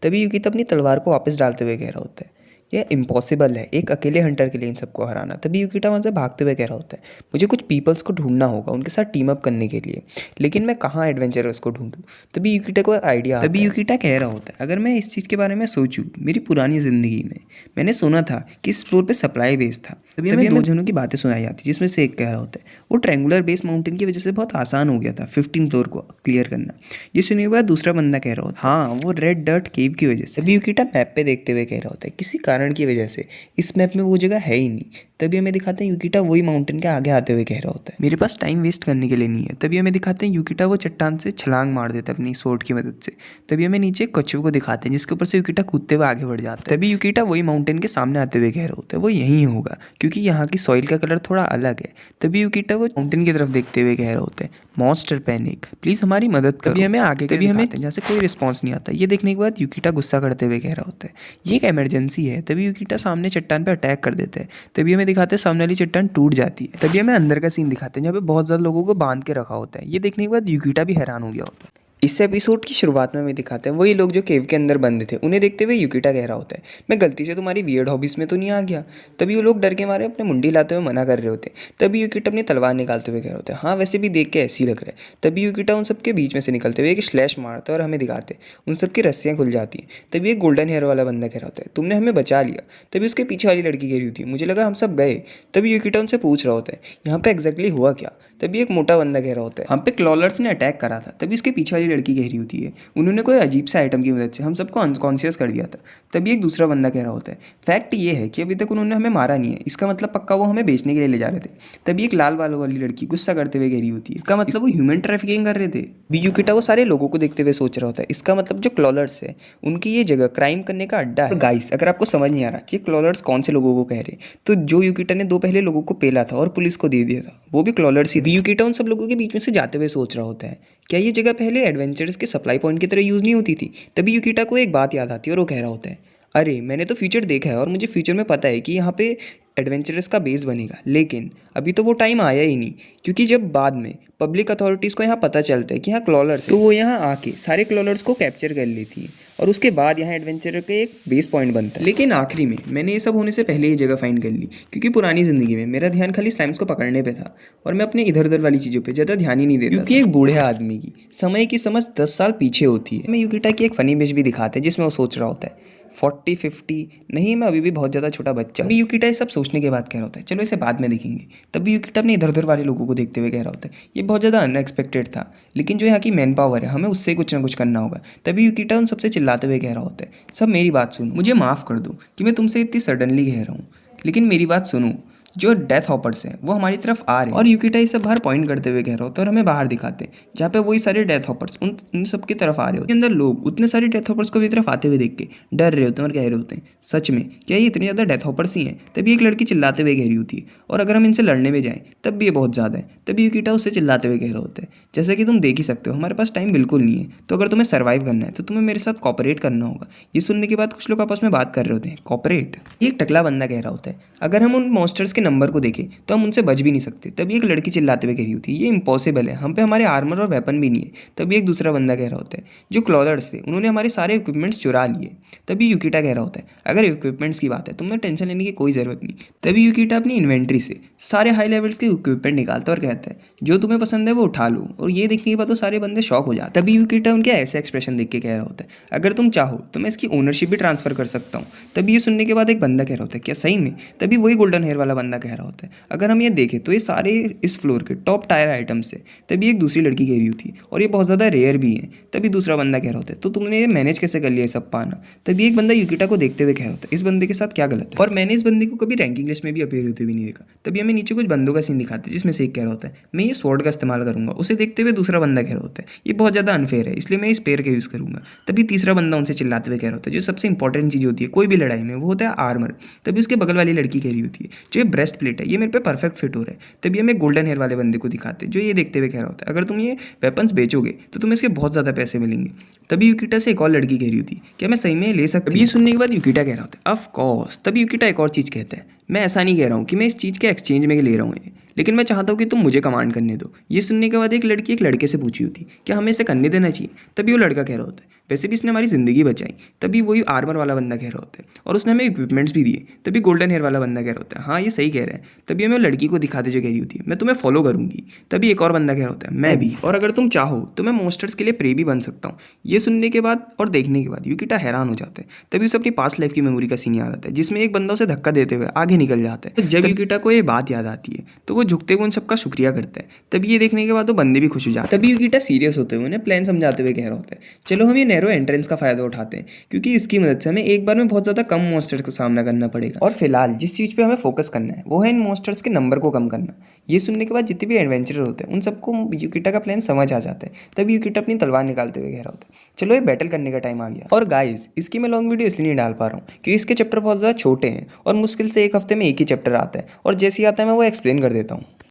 तभी यूकिटा अपनी तलवार को वापस डालते हुए कह रहा होता है, यह इम्पॉसिबल है एक अकेले हंटर के लिए इन सबको हराना। तभी यूकिटा वहाँ से भागते हुए कह रहा होता है, मुझे कुछ पीपल्स को ढूंढना होगा उनके साथ टीम अप करने के लिए, लेकिन मैं कहाँ एडवेंचरर्स को ढूंढूं। तभी यूकिटा को आइडिया। तभी यूकिटा कह रहा होता है, अगर मैं इस चीज़ के बारे में सोचूं मेरी पुरानी ज़िंदगी में मैंने सुना था कि इस फ्लोर पर सप्लाई बेस था। तभी हमें दो जनों की बातें सुनाई जाती जिसमें से एक कह रहा होता है, वो ट्रायंगुलर बेस माउंटेन की वजह से बहुत आसान हो गया था 15 फ्लोर को क्लियर करना। ये सुनने के बाद दूसरा बंदा कह रहा होता है, हाँ वो रेड डर्ट केव की वजह से। तभी यूकिटा मैप पे देखते हुए कह रहा होता है, किसी कारण की वजह से इस मैप में वो जगह है ही नहीं। तभी हमें दिखाते हैं यूकिटा वही माउंटेन के आगे आते हुए कह रहा होता है, मेरे पास टाइम वेस्ट करने के लिए नहीं है। तभी हमें दिखाते हैं यूकिटा वो चट्टान से छलांग मार देता है अपनी सोर्ड की मदद से। तभी हमें नीचे एक कछुए को दिखाते हैं जिसके ऊपर से यूकिटा कूदते हुए आगे बढ़ जाता है। तभी यूकिटा वही माउंटेन के सामने आते हुए कह रहा होता है, वो यहीं होगा क्योंकि यहाँ की सॉइल का कलर थोड़ा अलग है। तभी यूकिटा वो माउंटेन की तरफ देखते हुए कह रहा होता है, मॉन्स्टर पैनिक प्लीज़ हमारी मदद करो। तभी हमें आगे तभी हमें जहाँ से कोई रिस्पॉन्स नहीं आता। ये देखने के बाद यूकिटा गुस्सा करते हुए कह रहा होता है, ये एक इमरजेंसी है। तभी यूकिटा सामने चट्टान पर अटैक कर देता है। तभी हमें दिखाते हैं सामने वाली चट्टान टूट जाती है। तभी हमें अंदर का सीन दिखाते हैं जहाँ पे बहुत ज़्यादा लोगों को बांध के रखा होता है। ये देखने के बाद यूकिटा भी हैरान हो गया होता है। इस एपिसोड की शुरुआत में हमें दिखाते हैं वही लोग जो केव के अंदर बंद थे, उन्हें देखते हुए यूकिटा कह रहा होता है, मैं गलती से तुम्हारी वियर्ड हॉबीज में तो नहीं आ गया। तभी वो लोग डर के मारे अपने मुंडी लाते हुए मना कर रहे होते हैं। तभी यूकिटा अपनी तलवार निकालते हुए कह रहा होता है, हाँ वैसे भी देख के ऐसी लग रहा है। तभी यूकिटा उन सबके बीच में से निकलते हुए एक स्लैश मारता है और हमें दिखाते हैं उन सबकी रस्सियाँ खुल जाती हैं। तभी एक गोल्डन हेयर वाला बंदा कह रहा होता है, तुमने हमें बचा लिया। तभी उसके पीछे वाली लड़की कह रही होती है, मुझे लगा हम सब गए। तभी यूकिटा उनसे पूछ रहा होता है, यहाँ पे एग्जैक्टली हुआ क्या। तभी एक मोटा बंदा कह रहा होता है, हम पे क्लॉलर्स ने अटैक करा था। तभी उसके पीछे वाली लड़की कह रही होती है, उन्होंने कोई अजीब सा आइटम की मदद से हम सबको अनकॉन्शियस कर दिया था। तभी एक दूसरा बंदा कह रहा होता है, फैक्ट ये है कि अभी तक उन्होंने हमें मारा नहीं है, इसका मतलब पक्का वो हमें बेचने के लिए ले जा रहे थे। तभी एक लाल बालों वाली लड़की गुस्सा करते हुए कह रही होती है, इसका मतलब वो ह्यूमन ट्रैफिकिंग कर रहे थे। भी यूकिटा वो सारे लोगों को देखते हुए सोच रहा होता है, इसका मतलब जो क्लॉलर्स है उनकी ये जगह क्राइम करने का अड्डा है। गाइस, अगर आपको समझ नहीं आ रहा कि क्लॉलर्स कौन से लोगों को कह रहे, तो जो यूकिटा ने 2 पहले लोगों को पेला था और पुलिस को दे दिया था, वो भी क्लॉलर्स ही थे। यूकिटा उन सब लोगों के बीच में से जाते हुए सोच रहा होता है, क्या ये जगह पहले एडवेंचर्स के सप्लाई पॉइंट की तरह यूज़ नहीं होती थी। तभी यूकिटा को एक बात याद आती है और वो कह रहा होता है, अरे मैंने तो फ्यूचर देखा है और मुझे फ्यूचर में पता है कि यहाँ पे एडवेंचरस का बेस बनेगा, लेकिन अभी तो वो टाइम आया ही नहीं, क्योंकि जब बाद में पब्लिक अथॉरिटीज़ को यहाँ पता चलता है कि यहाँ क्लॉलर्स, तो वो यहाँ आके सारे क्लॉलर्स को कैप्चर कर लेती है और उसके बाद यहाँ एडवेंचर का एक बेस पॉइंट बनता है। लेकिन आखिरी में मैंने ये सब होने से पहले ही जगह फाइंड कर ली, क्योंकि पुरानी ज़िंदगी में मेरा ध्यान खाली स्लाइम्स को पकड़ने पे था और मैं अपने इधर उधर वाली चीज़ों पे ज़्यादा ध्यान ही नहीं देता, क्योंकि एक बूढ़े आदमी की समय की समझ 10 साल पीछे होती है। मैं यूकिटा की एक फ़नी इमेज भी दिखाते हैं जिसमें वो सोच रहा होता है 40-50 नहीं, मैं अभी भी बहुत ज़्यादा छोटा बच्चा। अभी यूकिटा ये सब सोचने के बाद कह रहा होता है, चलो इसे बाद में देखेंगे। तभी यूकिटा अपने इधर उधर वाले लोगों को देखते हुए कह रहा होता है, ये बहुत ज़्यादा अनएक्सपेक्टेड था, लेकिन जो यहाँ की मैन पावर है हमें उससे कुछ ना कुछ करना होगा। तभी यूकिटा उन सबसे चिल्लाते हुए कह रहा होता है, सब मेरी बात सुनो, मुझे माफ़ कर दो कि मैं तुमसे इतनी सडनली कह रहा हूँ, लेकिन मेरी बात सुनो, जो डेथ हॉपर्स हैं वो हमारी तरफ आ रहे हैं। और यूकिटा ये सब बाहर पॉइंट करते हुए कह रहा होता है और हमें बाहर दिखाते हैं जहाँ पे वही सारे डेथ हॉपर्स उन सब की तरफ आ रहे होते हैं। अंदर लोग उतने सारे डेथ हॉपर्स को अपनी तरफ आते हुए देख के डर रहे होते हैं और कह रहे होते हैं, सच में क्या ये इतने ज़्यादा डेथ हॉपर्स ही हैं। तभी एक लड़की चिल्लाते हुए कह रही होती है, और अगर हम इनसे लड़ने में जाएँ तब भी ये बहुत ज़्यादा है। तभी यूकिटा उससे चिल्लाते हुए कह रहा होता है, जैसा कि तुम देख ही सकते हो हमारे पास टाइम बिल्कुल नहीं है, तो अगर तुम्हें सर्वाइव करना है तो तुम्हें मेरे साथ कॉपरेट करना होगा। ये सुनने के बाद कुछ लोग आपस में बात कर रहे होते हैं, कॉपरेट। एक टकला बंदा कह रहा होता है, अगर हम उन मॉन्स्टर्स के नंबर को देखें तो हम उनसे बच भी नहीं सकते। तभी एक लड़की चिल्लाते हुए कह रही होती है, ये इम्पॉसिबल है, हम पे हमारे आर्मर और वेपन भी नहीं है। तभी एक दूसरा बंदा कह रहा होता है, जो क्लॉलर्स थे उन्होंने हमारे सारे इक्विपमेंट्स चुरा लिए। तभी यूकिटा कह रहा होता है, अगर इक्विपमेंट्स की बात है तुम्हें टेंशन लेने की कोई ज़रूरत नहीं। तभी यूकिटा अपनी इन्वेंट्री से सारे हाई लेवल्स के इक्विपमेंट निकालता है और कहता है, जो तुम्हें पसंद है वो उठा लो। और ये देखने के बाद तो सारे बंदे शॉक हो जाते हैं। तभी यूकिटा उनके ऐसे एक्सप्रेशन देख के कह रहा होता है, अगर तुम चाहो तो मैं इसकी ओनरशिप भी ट्रांसफर कर सकता हूँ। तभी ये सुनने के बाद एक बंदा कह रहा होता है, क्या सही में? तभी वही गोल्डन हेयर वाला बंदा कह रहा होता है, अगर हम ये देखें तो ये सारे इस फ्लोर के टॉप टायर आइटम्स है। तभी एक दूसरी लड़की कह रही होती है, और ये बहुत ज़्यादा रेयर भी है। तभी दूसरा बंदा कह रहा होता है, तो तुमने ये मैनेज कैसे कर लिया सब पाना? तभी एक बंदा यूकिटा को देखते हुए कह रहा होता है, इस बंदे के साथ क्या गलत है? और मैंने इस बंदे को कभी रैंकिंग लिस्ट में भी अपीयर होते हुए नहीं देखा। तभी हमें नीचे कुछ बंदों का सीन दिखाते हैं जिसमें से एक कह रहा होता है, मैं ये स्वॉर्ड का इस्तेमाल करूंगा। उसे देखते हुए दूसरा बंदा कह रहा होता है, ये बहुत ज़्यादा अनफेयर है, इसलिए मैं इस पेयर का यूज़ करूंगा। तभी तीसरा बंदा उनसे चिल्लाते हुए कह रहा होता है, जो सबसे इंपॉर्टेंट चीज़ होती है कोई भी लड़ाई में वो होता है आर्मर। तभी उसके बगल वाली लड़की कह रही होती है, जो ये ब्रेस्ट प्लेट है ये मेरे पे परफेक्ट फिट हो रहा है। तभी हमें गोल्डन हेयर वाले बंदे को दिखाते हैं जो ये देखते हुए कह रहा होता है, अगर तुम ये वेपन्स बेचोगे तो तुम्हें इसके बहुत ज़्यादा पैसे मिलेंगे। तभी यूकिटा से एक और लड़की कह रही होती है, क्या मैं सही में ले सकती हूँ? ये सुनने के बाद यूकिटा कह रहा होता है, ऑफ कोर्स। तभी यूकिटा एक और चीज़ कहता है, मैं ऐसा नहीं कह रहा हूँ कि मैं इस चीज़ के एक्सचेंज में ले रहा हूँ, लेकिन मैं चाहता हूँ कि तुम मुझे कमांड करने दो। ये सुनने के बाद एक लड़की एक लड़के से पूछी होती, क्या हमें इसे करने देना चाहिए? तभी वो लड़का कह रहा होता है, वैसे भी इसने हमारी ज़िंदगी बचाई। तभी वही आर्मर वाला बंदा कह रहा होता है, और उसने हमें इक्विपमेंट्स भी दिए। तभी गोल्डन हेयर वाला बंदा कह रहा होता है, हाँ ये सही कह रहा है। तभी हमें लड़की को दिखाते जो कह रही होती है, मैं तुम्हें फॉलो करूँगी। तभी एक और बंदा कह रहा होता है, मैं भी, और अगर तुम चाहो तो मैं मॉन्स्टर्स के लिए प्रे भी बन सकता हूँ। ये सुनने के बाद और देखने के बाद यूकिटा हैरान हो जाता है। तभी उसे अपनी पास्ट लाइफ की मेमोरी का सीन याद आता है जिसमें एक बंदा उसे धक्का देते हुए आगे निकल जाता है। जब यूकिटा को ये बात याद आती है तो वो झुकते हुए उन सबका शुक्रिया करता है। तभी ये देखने के बाद वो बंदे भी खुश हो जाते हैं। तभी यूकिटा सीरियस होते हुए उन्हें प्लान समझाते हुए कह रहा होता है, चलो हम ये नैरो एंट्रेंस का फायदा उठाते हैं, क्योंकि इसकी मदद से हमें एक बार में बहुत ज़्यादा कम मॉन्स्टर्स का सामना करना पड़ेगा। और फिलहाल जिस चीज़ पे हमें फोकस करना है वो है इन मॉन्स्टर्स के नंबर को कम करना। ये सुनने के बाद जितने भी एडवेंचरर होते हैं उन सबको यूकिटा का प्लान समझ आ जाता है। तभी यूकिटा अपनी तलवार निकालते हुए कह रहा होता है, चलो ये बैटल करने का टाइम आ गया। और गाइस, इसकी मैं लॉन्ग वीडियो इसलिए नहीं डाल पा रहा हूँ क्योंकि इसके चैप्टर बहुत ज़्यादा छोटे हैं और मुश्किल से एक हफ्ते में एक ही चैप्टर आता है, और जैसे ही आता है मैं वो एक्सप्लेन कर देता हूँ।